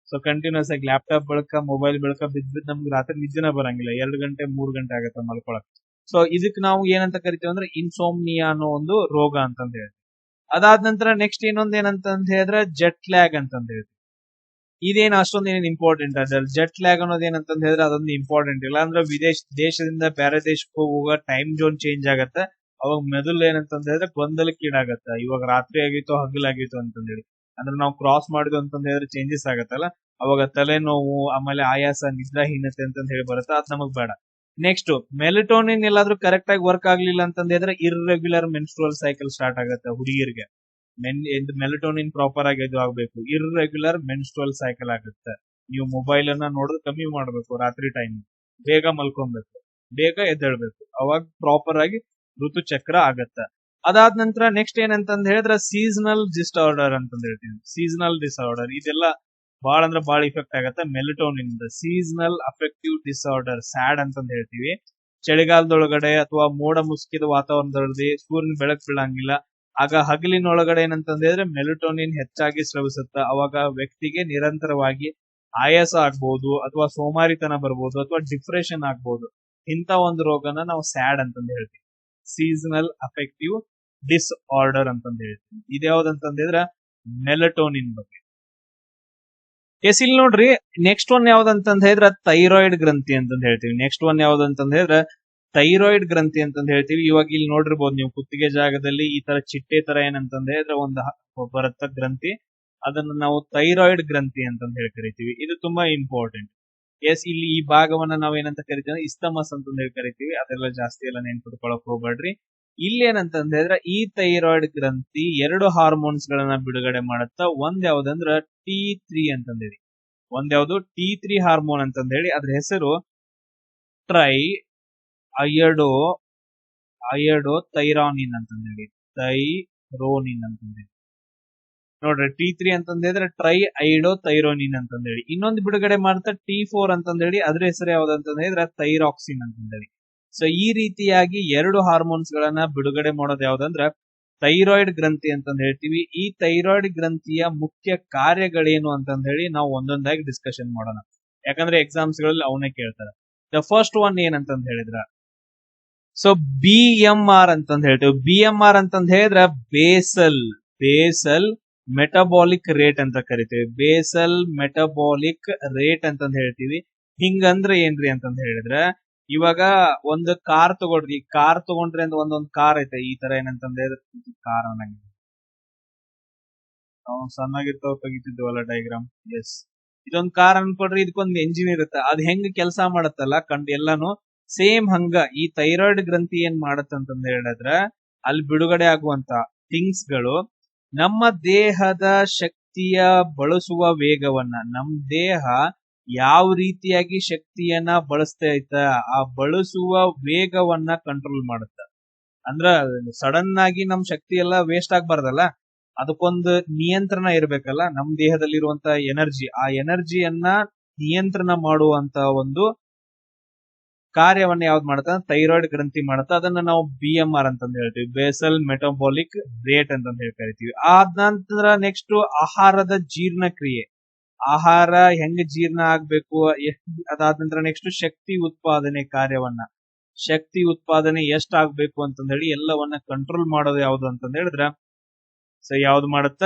ಸೊ ಕಂಟಿನ್ಯೂಸ್ ಆಗಿ ಲ್ಯಾಪ್ಟಾಪ್ ಬಳಕ, ಮೊಬೈಲ್ ಬಳಕ ಬಿದ್ದು ನಮ್ಗೆ ರಾತ್ರಿ ನಿದ್ದೆನ ಬರಂಗಿಲ್ಲ. 2 ಗಂಟೆ 3 ಗಂಟೆ ಆಗುತ್ತೆ ಮಲ್ಕೊಳಕ್. ಸೊ ಇದಕ್ ನಾವು ಏನಂತ ಕರಿತೀವಿ ಅಂದ್ರೆ ಇನ್ಸೋಮ್ನಿಯಾ ಅನ್ನೋ ಒಂದು ರೋಗ ಅಂತಂದ್ ಹೇಳ್ತೀವಿ. ಅದಾದ ನಂತರ ನೆಕ್ಸ್ಟ್ ಇನ್ನೊಂದ್ ಏನಂತಂದ್ ಹೇಳಿದ್ರೆ ಜೆಟ್ ಲ್ಯಾಗ್ ಅಂತಂದ್ ಹೇಳ್ತೀವಿ. ಇದೇನ್ ಅಷ್ಟೊಂದು ಏನೇನ್ ಇಂಪಾರ್ಟೆಂಟ್ ಅದ್ರಲ್ಲಿ ಜೆಟ್ ಲ್ಯಾಗ್ ಅನ್ನೋದು ಏನಂತಂದ್ ಹೇಳಿದ್ರೆ ಅದೊಂದು ಇಂಪಾರ್ಟೆಂಟ್ ಇಲ್ಲ. ಅಂದ್ರೆ ದೇಶದಿಂದ ಬೇರೆ ದೇಶಕ್ಕೆ ಹೋಗುವಾಗ ಟೈಮ್ ಝೋನ್ ಚೇಂಜ್ ಆಗತ್ತೆ. ಅವಾಗ ಮೆದುಳು ಏನಂತಂದ್ ಹೇಳಿದ್ರೆ ಗೊಂದಲಕ್ಕೀಡಾಗತ್ತ, ಇವಾಗ ರಾತ್ರಿ ಆಗಿತ್ತು ಹಗಲಾಗಿತ್ತು ಅಂತಂದ್ ಹೇಳಿ. ಅಂದ್ರೆ ನಾವು ಕ್ರಾಸ್ ಮಾಡಿದ್ವಿ ಅಂತಂದ್ ಹೇಳಿದ್ರೆ ಚೇಂಜಸ್ ಆಗತ್ತಲ್ಲ, ಅವಾಗ ತಲೆನೋವು, ಆಮೇಲೆ ಆಯಾಸ, ನಿದ್ರಾಹೀನತೆ ಅಂತಂದ್ ಹೇಳಿ ಬರುತ್ತೆ. ಅದ್ ನಮಗ್ ಬೇಡ. ನೆಕ್ಸ್ಟ್ ಮೆಲಟೋನಿನ್ ಎಲ್ಲಾದ್ರೂ ಕರೆಕ್ಟ್ ಆಗಿ ವರ್ಕ್ ಆಗ್ಲಿಲ್ಲ ಅಂತಂದ್ ಹೇಳಿದ್ರೆ ಇರ್ರೆಗ್ಯುಲರ್ ಮೆನ್ಸ್ಟ್ರುವಲ್ ಸೈಕಲ್ ಸ್ಟಾರ್ಟ್ ಆಗತ್ತೆ ಹುಡುಗಿಯರಿಗೆ. ಮೆಲಟೋನಿನ್ ಪ್ರಾಪರ್ ಆಗಿ ಇದು ಆಗ್ಬೇಕು. ಇರ್ರೆಗ್ಯುಲರ್ ಮೆನ್ಸ್ಟ್ರುವಲ್ ಸೈಕಲ್ ಆಗುತ್ತೆ. ನೀವು ಮೊಬೈಲ್ ಅನ್ನ ನೋಡೋದು ಕಮ್ಮಿ ಮಾಡ್ಬೇಕು. ರಾತ್ರಿ ಟೈಮ್ ಬೇಗ ಮಲ್ಕೊಬೇಕು, ಬೇಗ ಎದ್ದೇಳ್ಬೇಕು, ಅವಾಗ ಪ್ರಾಪರ್ ಆಗಿ ಋತುಚಕ್ರ ಆಗತ್ತ. ಅದಾದ ನಂತರ ನೆಕ್ಸ್ಟ್ ಏನಂತಂದ್ ಹೇಳಿದ್ರೆ ಸೀಸನಲ್ ಡಿಸಾರ್ಡರ್ ಅಂತಂದ್ ಹೇಳ್ತೀವಿ. ಸೀಸನಲ್ ಡಿಸಾರ್ಡರ್ ಇದೆಲ್ಲ ಬಾಳ ಅಂದ್ರೆ ಬಾಳ ಇಫೆಕ್ಟ್ ಆಗತ್ತೆ melatonin. Seasonal affective disorder SAD ಅಂತಂದ್ ಹೇಳ್ತೀವಿ. ಚಳಿಗಾಲದೊಳಗಡೆ ಅಥವಾ ಮೋಡ ಮುಸುಕಿದ ವಾತಾವರಣದಲ್ಲಿ ಸೂರ್ಯನ ಬೆಳಕು ಬೀಳಂಗಿಲ್ಲ, ಆಗ ಹಗಲಿನೊಳಗಡೆ ಏನಂತಂದ್ ಹೇಳಿದ್ರೆ ಮೆಲಟೋನಿನ್ ಹೆಚ್ಚಾಗಿ ಸ್ರವಿಸುತ್ತ. ಅವಾಗ ವ್ಯಕ್ತಿಗೆ ನಿರಂತರವಾಗಿ ಆಯಾಸ ಆಗ್ಬಹುದು, ಅಥವಾ ಸೋಮಾರಿತನ ಬರ್ಬೋದು, ಅಥವಾ ಡಿಪ್ರೆಷನ್ ಆಗ್ಬಹುದು. ಇಂಥ ಒಂದು ರೋಗನ ನಾವು ಸ್ಯಾಡ್ ಅಂತಂದ್ ಹೇಳ್ತೀವಿ. ಸೀಸನಲ್ ಅಫೆಕ್ಟಿವ್ ಡಿಸ್ಆರ್ಡರ್ ಅಂತಂದ್ ಹೇಳ್ತೀವಿ. ಇದ್ಯಾವ್ದಂತಂದ್ ಹೇಳಿದ್ರೆ ಮೆಲಟೋನಿನ್ ಬಗ್ಗೆ. ಎಸ್ ಇಲ್ಲಿ ನೋಡ್ರಿ, ನೆಕ್ಸ್ಟ್ ಒನ್ ಯಾವ್ದಂತಂದ್ ಹೇಳಿದ್ರೆ ಥೈರಾಯ್ಡ್ ಗ್ರಂಥಿ ಅಂತಂದ್ ಹೇಳ್ತೀವಿ. ನೆಕ್ಸ್ಟ್ ಒನ್ ಯಾವ್ದಂತಂದ್ ಹೇಳಿದ್ರೆ ಥೈರಾಯ್ಡ್ ಗ್ರಂಥಿ ಅಂತಂದ್ ಹೇಳ್ತೀವಿ. ಇವಾಗ ಇಲ್ಲಿ ನೋಡಿರ್ಬೋದು ನೀವು ಕುತ್ತಿಗೆ ಜಾಗದಲ್ಲಿ ಈ ತರ ಚಿಟ್ಟೆ ತರ ಏನಂತಂದ್ ಹೇಳಿದ್ರೆ ಒಂದು ಬರುತ್ತ ಗ್ರಂಥಿ, ಅದನ್ನ ನಾವು ಥೈರಾಯ್ಡ್ ಗ್ರಂಥಿ ಅಂತಂದ್ ಹೇಳಿ ಕರಿತೀವಿ. ಇದು ತುಂಬಾ ಇಂಪಾರ್ಟೆಂಟ್. ಎಸ್ ಇಲ್ಲಿ ಈ ಭಾಗವನ್ನ ನಾವ್ ಏನಂತ ಕರಿತೀವಿ, ಇಸ್ತಮಸ್ ಅಂತಂದ್ ಹೇಳಿ ಕರಿತೀವಿ. ಅದೆಲ್ಲ ಜಾಸ್ತಿ ಎಲ್ಲ ನೆನ್ಪಿಟ್ಕೊಳಕ್ ಹೋಗ್ಬೇಡ್ರಿ. ಇಲ್ಲಿ ಏನಂತಂದ್ ಹೇಳಿದ್ರೆ ಈ ಥೈರಾಯ್ಡ್ ಗ್ರಂಥಿ 2 ಹಾರ್ಮೋನ್ಸ್ ಗಳನ್ನ ಬಿಡುಗಡೆ ಮಾಡುತ್ತ. ಒಂದ್ ಯಾವ್ದಂದ್ರ T3 ಅಂತಂದೇಳಿ, ಒಂದ್ ಯಾವ್ದು T3 ಹಾರ್ಮೋನ್ ಅಂತಂದ್ ಹೇಳಿ. ಅದ್ರ ಹೆಸರು ಟ್ರೈ ಅಯೋಡೋ ಥೈರಾನಿನ್ ಅಂತಂದೇಳಿ, ಥೈರೋನಿನ್ ಅಂತಂದೇಳಿ. ನೋಡ್ರಿ T3 ಅಂತಂದ್ರೆ ಟ್ರೈ ಐಡೋ ಥೈರೋನಿನ್ ಅಂತಂದೇಳಿ. ಇನ್ನೊಂದು ಬಿಡುಗಡೆ ಮಾಡ್ತಾ T4 ಅಂತಂದೇಳಿ, ಅದ್ರ ಹೆಸರು ಯಾವ್ದಂತಂದ್ ಹೇಳಿದ್ರೆ ಥೈರಾಕ್ಸಿನ್ ಅಂತಂದೇಳಿ. ಸೊ ಈ ರೀತಿಯಾಗಿ 2 ಹಾರ್ಮೋನ್ಸ್ ಗಳನ್ನ ಬಿಡುಗಡೆ ಮಾಡೋದು ಯಾವ್ದಂದ್ರ ಥೈರಾಯ್ಡ್ ಗ್ರಂಥಿ ಅಂತಂದ್ ಹೇಳ್ತೀವಿ. ಈ ಥೈರಾಯ್ಡ್ ಗ್ರಂಥಿಯ ಮುಖ್ಯ ಕಾರ್ಯಗಳೇನು ಅಂತಂದ್ ಹೇಳಿ ನಾವು ಒಂದೊಂದಾಗಿ ಡಿಸ್ಕಷನ್ ಮಾಡೋಣ, ಯಾಕಂದ್ರೆ ಎಕ್ಸಾಮ್ಸ್ ಗಳಲ್ಲಿ ಅವನೇ ಕೇಳ್ತಾರೆ. ದ ಫಸ್ಟ್ ಒನ್ ಏನಂತಂದ್ ಹೇಳಿದ್ರ ಸೊ BMR ಅಂತಂದ್ ಹೇಳ್ತೀವಿ. BMR ಅಂತಂದ್ ಹೇಳಿದ್ರ ಬೇಸಲ್ ಮೆಟಬಾಲಿಕ್ ರೇಟ್ ಅಂತ ಕರಿತೀವಿ. ಬೇಸಲ್ ಮೆಟಬಾಲಿಕ್ ರೇಟ್ ಅಂತಂದ್ ಹೇಳ್ತೀವಿ. ಹಿಂಗಂದ್ರೆ ಏನ್ರಿ ಅಂತಂದ್ ಹೇಳಿದ್ರೆ, ಇವಾಗ ಒಂದು ಕಾರ್ ತಗೊಳ್ರಿ. ಕಾರ್ ತಗೊಂಡ್ರಿ ಅಂತ ಒಂದೊಂದ್ ಕಾರ್ ಐತೆ ಈ ತರ ಏನಂತಂದ್ ಹೇಳಿದ್ರೆ, ಕಾರ್ ಅನ್ನಂಗಿಲ್ಲ, ನಾವು ಸಣ್ಣಾಗಿರ್ತಾವ ತೆಗಿತಿದ್ವಲ್ಲ ಡೈಗ್ರಾಮ್. ಎಸ್, ಇದೊಂದ್ ಕಾರ್ ಅನ್ಕೊಡ್ರಿ, ಇದಕ್ಕೊಂದ್ ಎಂಜಿನ್ ಇರುತ್ತೆ. ಅದ್ ಹೆಂಗ್ ಕೆಲಸ ಮಾಡತ್ತಲ್ಲ ಎಲ್ಲಾನು ಸೇಮ್ ಹಂಗ ಈ ಥೈರಾಯ್ಡ್ ಗ್ರಂಥಿ ಏನ್ ಮಾಡತ್ತಂತಂದ್ ಹೇಳಿದ್ರೆ, ಅಲ್ಲಿ ಬಿಡುಗಡೆ ಆಗುವಂತ ಥಿಂಗ್ಸ್ ಗಳು ನಮ್ಮ ದೇಹದ ಶಕ್ತಿಯ ಬಳಸುವ ವೇಗವನ್ನ, ನಮ್ ದೇಹ ಯಾವ ರೀತಿಯಾಗಿ ಶಕ್ತಿಯನ್ನ ಬಳಸ್ತಾ ಐತ ಆ ಬಳಸುವ ವೇಗವನ್ನ ಕಂಟ್ರೋಲ್ ಮಾಡುತ್ತ. ಅಂದ್ರ ಸಡನ್ ಆಗಿ ನಮ್ ಶಕ್ತಿ ಎಲ್ಲ ವೇಸ್ಟ್ ಆಗ್ಬಾರ್ದಲ್ಲ, ಅದಕ್ಕೊಂದು ನಿಯಂತ್ರಣ ಇರ್ಬೇಕಲ್ಲ. ನಮ್ ದೇಹದಲ್ಲಿರುವಂತ ಎನರ್ಜಿ, ಆ ಎನರ್ಜಿಯನ್ನ ನಿಯಂತ್ರಣ ಮಾಡುವಂತ ಒಂದು ಕಾರ್ಯವನ್ನ ಯಾವ್ದು ಮಾಡುತ್ತ, ಥೈರಾಯ್ಡ್ ಗ್ರಂಥಿ ಮಾಡುತ್ತ. ಅದನ್ನ ನಾವು BMR ಅಂತಂದ್ ಹೇಳ್ತೀವಿ, ಬೇಸಲ್ ಮೆಟಬಾಲಿಕ್ ರೇಟ್ ಅಂತಂದ್ ಹೇಳಿ ಕರಿತೀವಿ. ಆದ ನಂತರ ನೆಕ್ಸ್ಟ್ ಆಹಾರದ ಜೀರ್ಣಕ್ರಿಯೆ, ಆಹಾರ ಹೆಂಗ್ ಜೀರ್ಣ ಆಗ್ಬೇಕು. ಅದಾದ ನಂತರ ನೆಕ್ಸ್ಟ್ ಶಕ್ತಿ ಉತ್ಪಾದನೆ ಕಾರ್ಯವನ್ನ, ಶಕ್ತಿ ಉತ್ಪಾದನೆ ಎಷ್ಟ್ ಆಗ್ಬೇಕು ಅಂತಂದ್ ಹೇಳಿ ಎಲ್ಲವನ್ನ ಕಂಟ್ರೋಲ್ ಮಾಡೋದು ಯಾವ್ದು ಅಂತಂದ್ ಹೇಳಿದ್ರ ಸೊ ಯಾವ್ದು ಮಾಡುತ್ತ,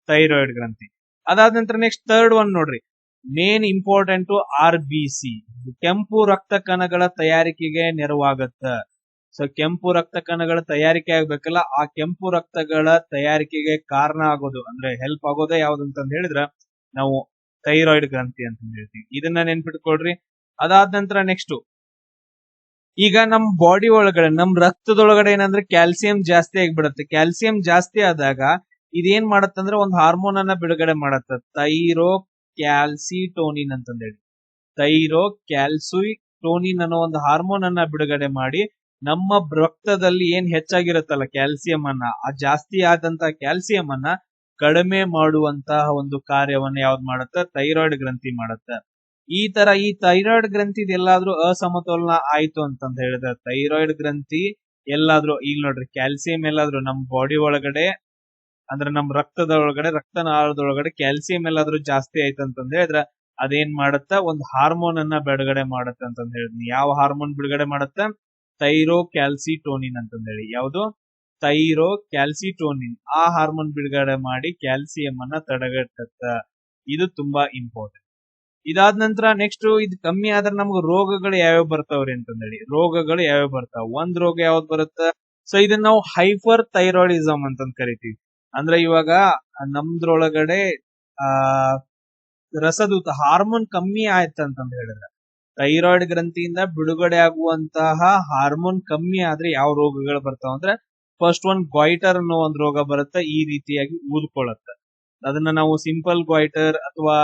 ಥೈರಾಯ್ಡ್ ಗ್ರಂಥಿ. ಅದಾದ ನಂತರ ನೆಕ್ಸ್ಟ್ ಥರ್ಡ್ ಒನ್ ನೋಡ್ರಿ, ಮೇನ್ ಇಂಪಾರ್ಟೆಂಟ್ RBC, ಕೆಂಪು ರಕ್ತ ಕಣಗಳ ತಯಾರಿಕೆಗೆ ನೆರವಾಗತ್ತ. ಸೊ ಕೆಂಪು ರಕ್ತ ಕಣಗಳ ತಯಾರಿಕೆ ಆಗ್ಬೇಕಲ್ಲ, ಆ ಕೆಂಪು ರಕ್ತಗಳ ತಯಾರಿಕೆಗೆ ಕಾರಣ ಆಗೋದು ಅಂದ್ರೆ ಹೆಲ್ಪ್ ಆಗೋದೇ ಯಾವ್ದಂತಂದ್ ಹೇಳಿದ್ರ ನಾವು ಥೈರಾಯ್ಡ್ ಗ್ರಂಥಿ ಅಂತ ಹೇಳ್ತೀವಿ. ಇದನ್ನ ನೆನ್ಪಿಟ್ಕೊಳ್ರಿ. ಅದಾದ ನಂತರ ನೆಕ್ಸ್ಟ್, ಈಗ ನಮ್ ಬಾಡಿ ಒಳಗಡೆ, ನಮ್ ರಕ್ತದೊಳಗಡೆ ಏನಂದ್ರೆ ಕ್ಯಾಲ್ಸಿಯಂ ಜಾಸ್ತಿ ಆಗಿಬಿಡುತ್ತೆ. ಕ್ಯಾಲ್ಸಿಯಂ ಜಾಸ್ತಿ ಆದಾಗ ಇದೇನ್ ಮಾಡತ್ತಂದ್ರೆ ಒಂದು ಹಾರ್ಮೋನ್ ಅನ್ನ ಬಿಡುಗಡೆ ಮಾಡತ್ತ, ಥೈರೋ ಕ್ಯಾಲ್ಸಿಟೋನಿನ್ ಅಂತಂದೇಳಿ. ಥೈರೋ ಕ್ಯಾಲ್ಸಿಟೋನಿನ್ ಅನ್ನೋ ಒಂದು ಹಾರ್ಮೋನ್ ಅನ್ನ ಬಿಡುಗಡೆ ಮಾಡಿ ನಮ್ಮ ರಕ್ತದಲ್ಲಿ ಏನ್ ಹೆಚ್ಚಾಗಿರುತ್ತಲ್ಲ ಕ್ಯಾಲ್ಸಿಯಂ ಅನ್ನ, ಆ ಜಾಸ್ತಿ ಆದಂತ ಕ್ಯಾಲ್ಸಿಯಂ ಅನ್ನ ಕಡಿಮೆ ಮಾಡುವಂತಹ ಒಂದು ಕಾರ್ಯವನ್ನ ಯಾವ್ದು ಮಾಡುತ್ತೆ, ಥೈರಾಯ್ಡ್ ಗ್ರಂಥಿ ಮಾಡುತ್ತೆ. ಈ ಥೈರಾಯ್ಡ್ ಗ್ರಂಥಿ ಎಲ್ಲಾದ್ರೂ ಅಸಮತೋಲನ ಆಯ್ತು ಅಂತಂದ್ ಹೇಳಿದ್ರೆ, ಥೈರಾಯ್ಡ್ ಗ್ರಂಥಿ ಎಲ್ಲಾದ್ರೂ, ಈಗ ನೋಡ್ರಿ ಕ್ಯಾಲ್ಸಿಯಂ ಎಲ್ಲಾದ್ರೂ ನಮ್ ಬಾಡಿ ಒಳಗಡೆ ಅಂದ್ರೆ ನಮ್ ರಕ್ತದೊಳಗಡೆ, ರಕ್ತನಾಳದೊಳಗಡೆ ಕ್ಯಾಲ್ಸಿಯಂ ಎಲ್ಲಾದ್ರೂ ಜಾಸ್ತಿ ಆಯ್ತು ಅಂತಂದ್ ಹೇಳಿದ್ರೆ ಅದೇನ್ ಮಾಡುತ್ತ, ಒಂದು ಹಾರ್ಮೋನ್ ಅನ್ನ ಬಿಡುಗಡೆ ಮಾಡುತ್ತೆ ಅಂತಂದ್ ಹೇಳಿದ್ನಿ. ಯಾವ ಹಾರ್ಮೋನ್ ಬಿಡುಗಡೆ ಮಾಡುತ್ತ, ಥೈರೋ ಕ್ಯಾಲ್ಸಿಟೋನಿನ್ ಅಂತಂದ್ ಹೇಳಿ. ಯಾವ್ದು, ಥೈರೋ ಕ್ಯಾಲ್ಸಿಟೋನಿನ್. ಆ ಹಾರ್ಮೋನ್ ಬಿಡುಗಡೆ ಮಾಡಿ ಕ್ಯಾಲ್ಸಿಯಂ ಅನ್ನ ತಡೆಗಟ್ಟತ್ತ. ಇದು ತುಂಬಾ ಇಂಪಾರ್ಟೆಂಟ್. ಇದಾದ ನಂತರ ನೆಕ್ಸ್ಟ್, ಇದು ಕಮ್ಮಿ ಆದ್ರೆ ನಮ್ಗೆ ರೋಗಗಳು ಯಾವ್ಯಾವ ಬರ್ತಾವ್ರಿ ಅಂತಂದೇಳಿ. ರೋಗಗಳು ಯಾವ್ಯಾವ ಬರ್ತಾವ, ಒಂದ್ ರೋಗ ಯಾವ್ದು ಬರುತ್ತ, ಸೊ ಇದನ್ನ ನಾವು ಹೈಪರ್ ಥೈರಾಯ್ಡಿಸಮ್ ಅಂತಂದ್ ಕರಿತೀವಿ. ಅಂದ್ರೆ ಇವಾಗ ನಮ್ದ್ರೊಳಗಡೆ ರಸದೂತ ಹಾರ್ಮೋನ್ ಕಮ್ಮಿ ಆಯ್ತಂತಂದ್ ಹೇಳಿದ್ರೆ, ಥೈರಾಯ್ಡ್ ಗ್ರಂಥಿಯಿಂದ ಬಿಡುಗಡೆ ಆಗುವಂತಹ ಹಾರ್ಮೋನ್ ಕಮ್ಮಿ ಆದ್ರೆ ಯಾವ ರೋಗಗಳು ಬರ್ತಾವ ಅಂದ್ರೆ ಫಸ್ಟ್ ಒನ್ ಗಾಯ್ಟರ್ ಅನ್ನೋ ಒಂದು ರೋಗ ಬರುತ್ತೆ, ಈ ರೀತಿಯಾಗಿ ಊದ್ಕೊಳ್ಳುತ್ತೆ. ಅದನ್ನ ನಾವು ಸಿಂಪಲ್ ಗಾಯ್ಟರ್ ಅಥವಾ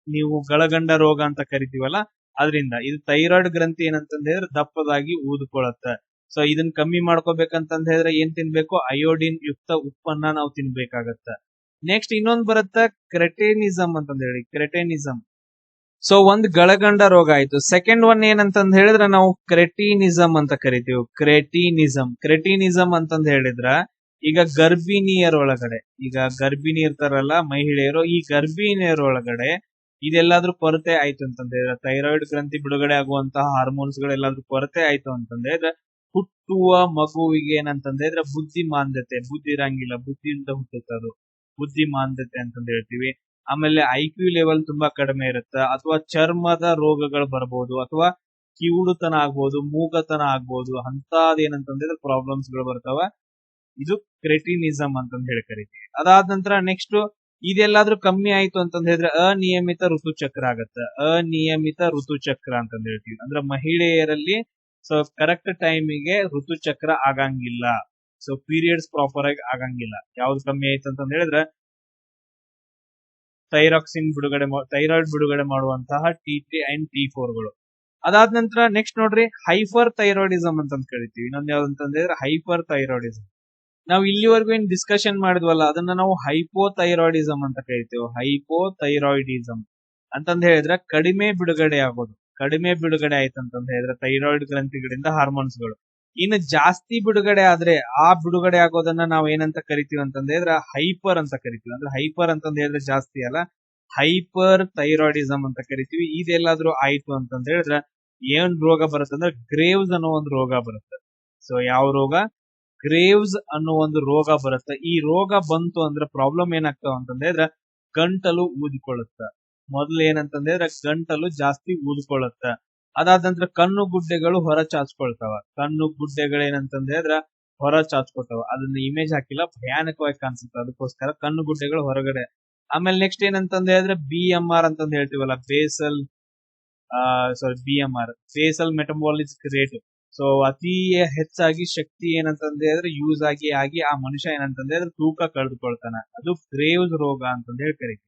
ನೀವು ಗಳಗಂಡ ರೋಗ ಅಂತ ಕರಿತೀವಲ್ಲ, ಅದರಿಂದ ಇದು ಥೈರಾಯ್ಡ್ ಗ್ರಂಥಿ ಏನಂತಂದ ಹೇಳಿದ್ರೆ ದಪ್ಪದಾಗಿ ಊದ್ಕೊಳ್ಳುತ್ತೆ. ಸೊ ಇದನ್ನ ಕಮ್ಮಿ ಮಾಡ್ಕೋಬೇಕಂತಂದ ಹೇಳಿದ್ರೆ ಏನ್ ತಿನ್ಬೇಕು? ಅಯೋಡಿನ್ ಯುಕ್ತ ಉಪ್ಪನ್ನ ನಾವು ತಿನ್ಬೇಕಾಗತ್ತೆ. ನೆಕ್ಸ್ಟ್ ಇನ್ನೊಂದು ಬರುತ್ತೆ ಕ್ರೆಟೇನಿಸಮ್ ಅಂತಂದ ಹೇಳಿ, ಕ್ರೆಟೇನಿಸಮ್. ಸೊ ಒಂದ್ ಗಳಗಂಡ ರೋಗ ಆಯ್ತು. ಸೆಕೆಂಡ್ ಒನ್ ಏನಂತಂದ್ ಹೇಳಿದ್ರೆ ನಾವು ಕ್ರೆಟಿನಿಸಮ್ ಅಂತ ಕರಿತೀವಿ. ಕ್ರೆಟಿನಿಸಮ್ ಅಂತಂದ್ ಹೇಳಿದ್ರ ಈಗ ಗರ್ಭಿಣಿಯರೊಳಗಡೆ, ಈಗ ಗರ್ಭಿಣಿ ಇರ್ತಾರಲ್ಲ ಮಹಿಳೆಯರು, ಈ ಗರ್ಭಿಣಿಯರೊಳಗಡೆ ಇದೆಲ್ಲಾದ್ರೂ ಕೊರತೆ ಆಯ್ತು ಅಂತಂದ ಹೇಳಿದ್ರೆ, ಥೈರಾಯ್ಡ್ ಗ್ರಂಥಿ ಬಿಡುಗಡೆ ಆಗುವಂತಹ ಹಾರ್ಮೋನ್ಸ್ ಗಳೆಲ್ಲಾದ್ರೂ ಕೊರತೆ ಆಯ್ತು ಅಂತಂದ್ರೆ ಹುಟ್ಟುವ ಮಗುವಿಗೆ ಏನಂತಂದ್ರೆ ಬುದ್ಧಿಮಾಂದ್ಯತೆ, ಬುದ್ಧಿ ಇರಂಗಿಲ್ಲ, ಬುದ್ಧಿಯಿಂದ ಹುಟ್ಟುತ್ತದು ಬುದ್ಧಿಮಾಂದ್ಯತೆ ಅಂತಂದ್ ಹೇಳ್ತೀವಿ. ಆಮೇಲೆ ಐಕ್ಯೂ ಲೆವೆಲ್ ತುಂಬಾ ಕಡಿಮೆ ಇರುತ್ತೆ, ಅಥವಾ ಚರ್ಮದ ರೋಗಗಳು ಬರಬಹುದು, ಅಥವಾ ಕಿವುಡುತನ ಆಗ್ಬಹುದು, ಮೂಗತನ ಆಗ್ಬಹುದು, ಅಂತದೇನಂತಂದ್ರೆ ಪ್ರಾಬ್ಲಮ್ಸ್ ಗಳು ಬರ್ತಾವ. ಇದು ಕ್ರೆಟಿನಿಸಮ್ ಅಂತಂದ್ ಹೇಳಿ ಕರಿತೀವಿ. ಅದಾದ ನಂತರ ನೆಕ್ಸ್ಟ್ ಇದೆಲ್ಲಾದ್ರೂ ಕಮ್ಮಿ ಆಯ್ತು ಅಂತಂದ್ ಹೇಳಿದ್ರೆ ಅನಿಯಮಿತ ಋತುಚಕ್ರ ಆಗತ್ತೆ. ಅನಿಯಮಿತ ಋತುಚಕ್ರ ಅಂತಂದ್ ಹೇಳ್ತೀವಿ. ಅಂದ್ರೆ ಮಹಿಳೆಯರಲ್ಲಿ ಸೊ ಕರೆಕ್ಟ್ ಟೈಮಿಗೆ ಋತುಚಕ್ರ ಆಗಂಗಿಲ್ಲ, ಸೊ ಪೀರಿಯಡ್ಸ್ ಪ್ರಾಪರ್ ಆಗಿ ಆಗಂಗಿಲ್ಲ. ಯಾವ್ದು ಕಮ್ಮಿ ಆಯ್ತು ಅಂತಂದ್ ಹೇಳಿದ್ರೆ ಥೈರಾಯ್ಡ್ ಬಿಡುಗಡೆ ಮಾಡುವಂತಹ T3 ಅಂಡ್ T4 ಗಳು. ಅದಾದ ನಂತರ ನೆಕ್ಸ್ಟ್ ನೋಡ್ರಿ ಹೈಪರ್ ಥೈರಾಯ್ಡಿಸಮ್ ಅಂತ ಕರಿತೀವಿ. ಇನ್ನೊಂದು ಯಾವ್ದಂತಂದ್ರೆ ಹೈಪರ್ ಥೈರಾಯ್ಡಿಸಮ್. ನಾವು ಇಲ್ಲಿವರೆಗೂ ಏನ್ ಡಿಸ್ಕಷನ್ ಮಾಡಿದ್ವಲ್ಲ ಅದನ್ನ ನಾವು ಹೈಪೋಥೈರಾಯ್ಡಿಸಮ್ ಅಂತ ಕರಿತೀವಿ. ಹೈಪೋಥೈರಾಯ್ಡಿಸಮ್ ಅಂತಂದ ಹೇಳಿದ್ರೆ ಕಡಿಮೆ ಬಿಡುಗಡೆ ಆಗೋದು. ಕಡಿಮೆ ಬಿಡುಗಡೆ ಆಯ್ತಂತಂದ ಹೇಳಿದ್ರೆ ಥೈರಾಯ್ಡ್ ಗ್ರಂಥಿಗಳಿಂದ ಹಾರ್ಮೋನ್ಸ್ ಗಳು. ಇನ್ನು ಜಾಸ್ತಿ ಬಿಡುಗಡೆ ಆದ್ರೆ ಆ ಬಿಡುಗಡೆ ಆಗೋದನ್ನ ನಾವು ಏನಂತ ಕರಿತೀವಿ ಅಂತಂದ ಹೇಳಿದ್ರೆ ಹೈಪರ್ ಅಂತ ಕರಿತೀವಿ. ಅಂದ್ರೆ ಹೈಪರ್ ಅಂತಂದ ಹೇಳಿದ್ರೆ ಜಾಸ್ತಿ ಅಲ್ಲ, ಹೈಪರ್ ಥೈರಾಯ್ಡಿಸಮ್ ಅಂತ ಕರಿತೀವಿ. ಇದೆಲ್ಲಾದ್ರೂ ಆಯ್ತು ಅಂತಂದ ಹೇಳಿದ್ರೆ ಏನ್ ರೋಗ ಬರುತ್ತೆ ಅಂದ್ರೆ ಗ್ರೇವ್ಸ್ ಅನ್ನೋ ಒಂದು ರೋಗ ಬರುತ್ತೆ. ಸೊ ಯಾವ ರೋಗ? ಗ್ರೇವ್ಸ್ ಅನ್ನೋ ಒಂದು ರೋಗ ಬರುತ್ತೆ. ಈ ರೋಗ ಬಂತು ಅಂದ್ರೆ ಪ್ರಾಬ್ಲಮ್ ಏನಾಗ್ತಾವ ಅಂತಂದ್ರೆ ಗಂಟಲು ಊದಿಕೊಳ್ಳುತ್ತೆ. ಮೊದಲು ಏನಂತಂದ್ರೆ ಗಂಟಲು ಜಾಸ್ತಿ ಊದ್ಕೊಳ್ಳುತ್ತೆ. ಅದಾದ ನಂತರ ಕಣ್ಣು ಗುಡ್ಡೆಗಳು ಹೊರ ಚಾಚ್ಕೊಳ್ತಾವ. ಕಣ್ಣು ಗುಡ್ಡೆಗಳೇನಂತಂದ್ರೆ ಹೊರ ಚಾಚ್ಕೊಳ್ತಾವ. ಅದನ್ನ ಇಮೇಜ್ ಹಾಕಿಲ್ಲ, ಭಯಾನಕವಾಗಿ ಕಾಣಿಸುತ್ತೆ, ಅದಕ್ಕೋಸ್ಕರ ಕಣ್ಣು ಗುಡ್ಡೆಗಳು ಹೊರಗಡೆ. ಆಮೇಲೆ ನೆಕ್ಸ್ಟ್ ಏನಂತಂದ್ರೆ BMR ಅಂತಂದ್ ಹೇಳ್ತೀವಲ್ಲ, ಬೇಸಲ್ ಮೆಟಬಾಲಿಕ್ ರೇಟ್. ಸೊ ಅತಿ ಹೆಚ್ಚಾಗಿ ಶಕ್ತಿ ಏನಂತಂದ್ರೆ ಯೂಸ್ ಆಗಿ ಆ ಮನುಷ್ಯ ಏನಂತಂದ್ರೆ ತೂಕ ಕಳೆದುಕೊಳ್ತಾನೆ. ಅದು ಗ್ರೇವ್ಸ್ ರೋಗ ಅಂತಂದ್ ಹೇಳಿ ಕರಿತೀವಿ.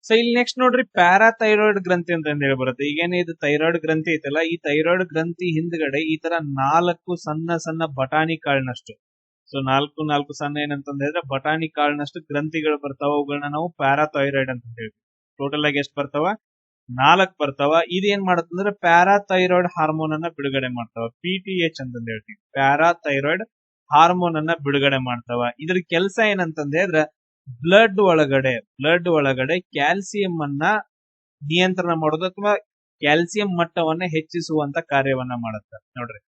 ಸೊ ಇಲ್ಲಿ ನೆಕ್ಸ್ಟ್ ನೋಡ್ರಿ ಪ್ಯಾರಾಥೈರಾಯ್ಡ್ ಗ್ರಂಥಿ ಅಂತ ಹೇಳಿ ಬರುತ್ತೆ. ಈಗೇನೆ ಇದು ಥೈರಾಯ್ಡ್ ಗ್ರಂಥಿ ಐತಲ್ಲ, ಈ ಥೈರಾಯ್ಡ್ ಗ್ರಂಥಿ ಹಿಂದ್ಗಡೆ ಈ ತರ 4 ಸಣ್ಣ ಸಣ್ಣ ಬಟಾಣಿ ಕಾಳಿನಷ್ಟು, ಸೊ 4 ಸಣ್ಣ ಏನಂತಂದ್ರೆ ಬಟಾಣಿ ಕಾಳಿನಷ್ಟು ಗ್ರಂಥಿಗಳು ಬರ್ತಾವ. ಅವುಗಳನ್ನ ನಾವು ಪ್ಯಾರಾಥೈರಾಯ್ಡ್ ಅಂತ ಹೇಳ್ತೀವಿ. ಟೋಟಲ್ ಆಗಿ ಎಷ್ಟು ಬರ್ತಾವ? 4 ಬರ್ತಾವ. ಇದೇನ್ ಮಾಡತ್ತಂದ್ರೆ ಪ್ಯಾರಾಥೈರಾಯ್ಡ್ ಹಾರ್ಮೋನ್ ಅನ್ನ ಬಿಡುಗಡೆ ಮಾಡ್ತಾವ. PTH ಅಂತಂದ್ ಹೇಳ್ತೀವಿ. ಪ್ಯಾರಾಥೈರಾಯ್ಡ್ ಹಾರ್ಮೋನ್ ಅನ್ನ ಬಿಡುಗಡೆ ಮಾಡ್ತಾವ. ಇದ್ರ ಕೆಲಸ ಏನಂತಂದ್ರೆ ಬ್ಲಡ್ ಒಳಗಡೆ ಕ್ಯಾಲ್ಸಿಯಂ ಅನ್ನ ನಿಯಂತ್ರಣ ಮಾಡೋದು ಅಥವಾ ಕ್ಯಾಲ್ಸಿಯಂ ಮಟ್ಟವನ್ನ ಹೆಚ್ಚಿಸುವಂತ ಕಾರ್ಯವನ್ನ ಮಾಡುತ್ತೆ ನೋಡ್ರಿ.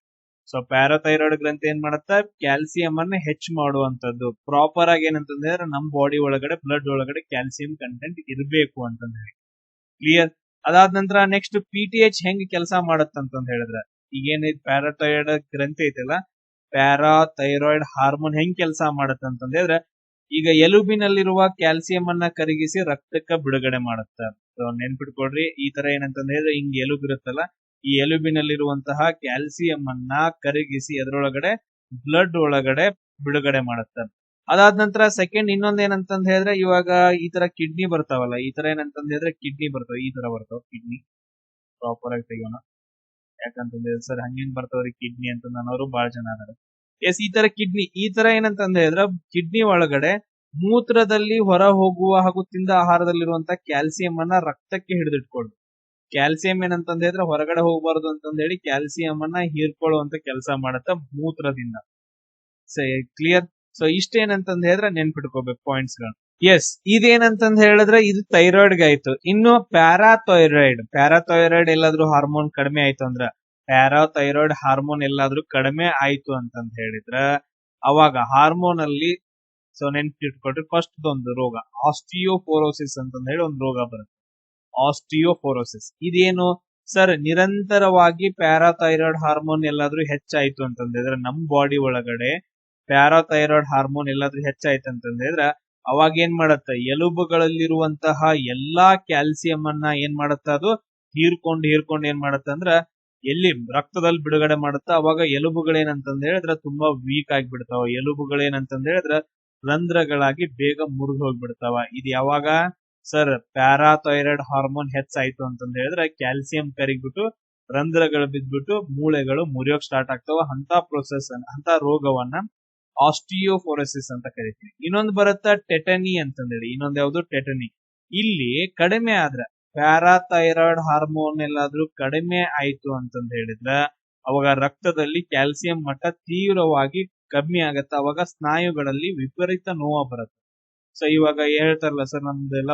ಸೊ ಪ್ಯಾರಾಥೈರಾಯ್ಡ್ ಗ್ರಂಥಿ ಏನ್ ಮಾಡುತ್ತೆ? ಕ್ಯಾಲ್ಸಿಯಂ ಅನ್ನ ಹೆಚ್ಚು ಮಾಡುವಂತದ್ದು. ಪ್ರಾಪರ್ ಆಗಿ ಏನಂತಂದ್ರೆ ನಮ್ ಬಾಡಿ ಒಳಗಡೆ ಬ್ಲಡ್ ಒಳಗಡೆ ಕ್ಯಾಲ್ಸಿಯಂ ಕಂಟೆಂಟ್ ಇರಬೇಕು ಅಂತಂದ್ ಹೇಳಿ ಕ್ಲಿಯರ್. ಅದಾದ ನಂತರ ನೆಕ್ಸ್ಟ್ PTH ಹೆಂಗ್ ಕೆಲಸ ಮಾಡತ್ತಂತಂದ್ ಹೇಳಿದ್ರೆ, ಈಗೇನ್ ಪ್ಯಾರಾಥೈರಾಯ್ಡ್ ಗ್ರಂಥಿ ಐತಲ್ಲ, ಪ್ಯಾರಾಥೈರಾಯ್ಡ್ ಹಾರ್ಮೋನ್ ಹೆಂಗ್ ಕೆಲಸ ಮಾಡತ್ತಂತಂದ್ರೆ ಈಗ ಎಲುಬಿನಲ್ಲಿರುವ ಕ್ಯಾಲ್ಸಿಯಂ ಅನ್ನ ಕರಗಿಸಿ ರಕ್ತಕ್ಕ ಬಿಡುಗಡೆ ಮಾಡುತ್ತೆ. ಸೊ ನೆನ್ಪಿಟ್ಕೊಡ್ರಿ, ಈ ತರ ಏನಂತಂದ್ರೆ ಹಿಂಗ್ ಎಲುಬು ಇರುತ್ತಲ್ಲ, ಈ ಎಲುಬಿನಲ್ಲಿರುವಂತಹ ಕ್ಯಾಲ್ಸಿಯಂ ಅನ್ನ ಕರಗಿಸಿ ಅದರೊಳಗಡೆ ಬ್ಲಡ್ ಒಳಗಡೆ ಬಿಡುಗಡೆ ಮಾಡುತ್ತೆ. ಅದಾದ ನಂತರ ಸೆಕೆಂಡ್ ಇನ್ನೊಂದ್ ಏನಂತಂದ್ ಹೇಳಿದ್ರೆ, ಇವಾಗ ಈ ತರ ಕಿಡ್ನಿ ಬರ್ತಾವಲ್ಲ, ಈ ತರ ಏನಂತಂದ್ ಹೇಳಿದ್ರೆ ಕಿಡ್ನಿ ಬರ್ತಾವ, ಈ ತರ ಬರ್ತಾವ ಕಿಡ್ನಿ. ಪ್ರಾಪರ್ ಆಗಿ ತೆಗೋಣ, ಯಾಕಂತಂದ್ರೆ ಸರ್ ಹಂಗೇನ್ ಬರ್ತಾವ್ರಿ ಕಿಡ್ನಿ ಅಂತ ಅನ್ನೋರು ಬಹಳ ಜನ ಅದಾರ. ಎಸ್, ಈ ತರ ಕಿಡ್ನಿ, ಈ ತರ ಏನಂತಂದ್ ಹೇಳಿದ್ರೆ ಕಿಡ್ನಿ ಒಳಗಡೆ ಮೂತ್ರದಲ್ಲಿ ಹೊರ ಹೋಗುವ ಹಾಗೂ ತಿಂದ ಆಹಾರದಲ್ಲಿರುವಂತ ಕ್ಯಾಲ್ಸಿಯಂ ಅನ್ನ ರಕ್ತಕ್ಕೆ ಹಿಡಿದಿಟ್ಕೊಳ್ಳು. ಕ್ಯಾಲ್ಸಿಯಂ ಏನಂತಂದ್ ಹೇಳಿದ್ರೆ ಹೊರಗಡೆ ಹೋಗಬಾರ್ದು ಅಂತಂದ್ ಹೇಳಿ ಕ್ಯಾಲ್ಸಿಯಂ ಅನ್ನ ಹೀರ್ಕೊಳ್ಳುವಂತ ಕೆಲಸ ಮಾಡುತ್ತ ಮೂತ್ರದಿಂದ. ಕ್ಲಿಯರ್. ಸೊ ಇಷ್ಟೇನಂತಂದ್ ಹೇಳಿದ್ರೆ ನೆನ್ಪಿಟ್ಕೋಬೇಕು ಪಾಯಿಂಟ್ಸ್ ಗಳು. ಎಸ್, ಇದೇನಂತಂದ್ ಹೇಳಿದ್ರೆ ಇದು ಥೈರಾಯ್ಡ್ ಆಯ್ತು. ಇನ್ನು ಪ್ಯಾರಾಥೈರಾಯ್ಡ್ ಎಲ್ಲಾದ್ರೂ ಹಾರ್ಮೋನ್ ಕಡಿಮೆ ಆಯ್ತು ಅಂದ್ರ, ಪ್ಯಾರಾಥೈರಾಯ್ಡ್ ಹಾರ್ಮೋನ್ ಎಲ್ಲಾದ್ರೂ ಕಡಿಮೆ ಆಯ್ತು ಅಂತಂದ್ ಹೇಳಿದ್ರ ಅವಾಗ ಹಾರ್ಮೋನ್ ಅಲ್ಲಿ ಸೊ ನೆನ್ಪಿಟ್ಕೊಳ್ರಿ ಫಸ್ಟ್ ಒಂದು ರೋಗ ಆಸ್ಟಿಯೋಪೋರೋಸಿಸ್ ಅಂತಂದ್ ಹೇಳಿ ಒಂದು ರೋಗ ಬರುತ್ತೆ. ಆಸ್ಟಿಯೋಪೋರೋಸಿಸ್ ಇದೇನು ಸರ್? ನಿರಂತರವಾಗಿ ಪ್ಯಾರಾಥೈರಾಯ್ಡ್ ಹಾರ್ಮೋನ್ ಎಲ್ಲಾದ್ರೂ ಹೆಚ್ಚಾಯ್ತು ಅಂತಂದ್ರೆ, ನಮ್ ಬಾಡಿ ಒಳಗಡೆ ಪ್ಯಾರಾಥೈರಾಯ್ಡ್ ಹಾರ್ಮೋನ್ ಎಲ್ಲಾದ್ರೂ ಹೆಚ್ಚಾಯ್ತು ಅಂತಂದ್ರೆ ಅವಾಗ ಏನ್ ಮಾಡತ್ತ? ಎಲುಬುಗಳಲ್ಲಿರುವಂತಹ ಎಲ್ಲಾ ಕ್ಯಾಲ್ಸಿಯಂ ಅನ್ನ ಏನ್ ಮಾಡತ್ತ? ಅದು ಹೀರ್ಕೊಂಡು ಏನ್ ಮಾಡತ್ತ ಅಂದ್ರ ಎಲ್ಲಿ ರಕ್ತದಲ್ಲಿ ಬಿಡುಗಡೆ ಮಾಡುತ್ತಾ ಅವಾಗ ಎಲುಬುಗಳೇನಂತಂದ್ ಹೇಳಿದ್ರೆ ತುಂಬಾ ವೀಕ್ ಆಗಿಬಿಡ್ತಾವ. ಎಲುಬುಗಳೇನಂತಂದ್ ಹೇಳಿದ್ರೆ ರಂಧ್ರಗಳಾಗಿ ಬೇಗ ಮುರಿದು ಹೋಗ್ಬಿಡ್ತಾವ. ಇದು ಯಾವಾಗ ಸರ್ ಪ್ಯಾರಾಥೈರಾಯ್ಡ್ ಹಾರ್ಮೋನ್ ಹೆಚ್ಚಾಯ್ತು ಅಂತಂದ್ ಹೇಳಿದ್ರೆ ಕ್ಯಾಲ್ಸಿಯಂ ಕರಿಗ್ಬಿಟ್ಟು ರಂಧ್ರಗಳು ಬಿದ್ದ್ಬಿಟ್ಟು ಮೂಳೆಗಳು ಮುರಿಯೋಕ್ ಸ್ಟಾರ್ಟ್ ಆಗ್ತಾವ. ಅಂತ ಪ್ರೊಸೆಸ್ ಅಂತ ರೋಗವನ್ನ ಆಸ್ಟಿಯೋಫೋರೋಸಿಸ್ ಅಂತ ಕರಿತೀವಿ. ಇನ್ನೊಂದು ಬರುತ್ತಾ ಟೆಟನಿ ಅಂತಂದೇಳಿ. ಇನ್ನೊಂದ್ ಯಾವ್ದು ಟೆಟನಿ. ಇಲ್ಲಿ ಕಡಿಮೆ ಆದ್ರೆ ಪ್ಯಾರಾಥೈರಾಯ್ಡ್ ಹಾರ್ಮೋನ್ ಎಲ್ಲಾದ್ರೂ ಕಡಿಮೆ ಆಯ್ತು ಅಂತಂದ್ ಹೇಳಿದ್ರೆ ಅವಾಗ ರಕ್ತದಲ್ಲಿ ಕ್ಯಾಲ್ಸಿಯಂ ಮಟ್ಟ ತೀವ್ರವಾಗಿ ಕಮ್ಮಿ ಆಗತ್ತೆ. ಅವಾಗ ಸ್ನಾಯುಗಳಲ್ಲಿ ವಿಪರೀತ ನೋವು ಬರುತ್ತೆ. ಸೊ ಇವಾಗ ಹೇಳ್ತಾರಲ್ಲ ಸರ್ ನಮ್ದೆಲ್ಲ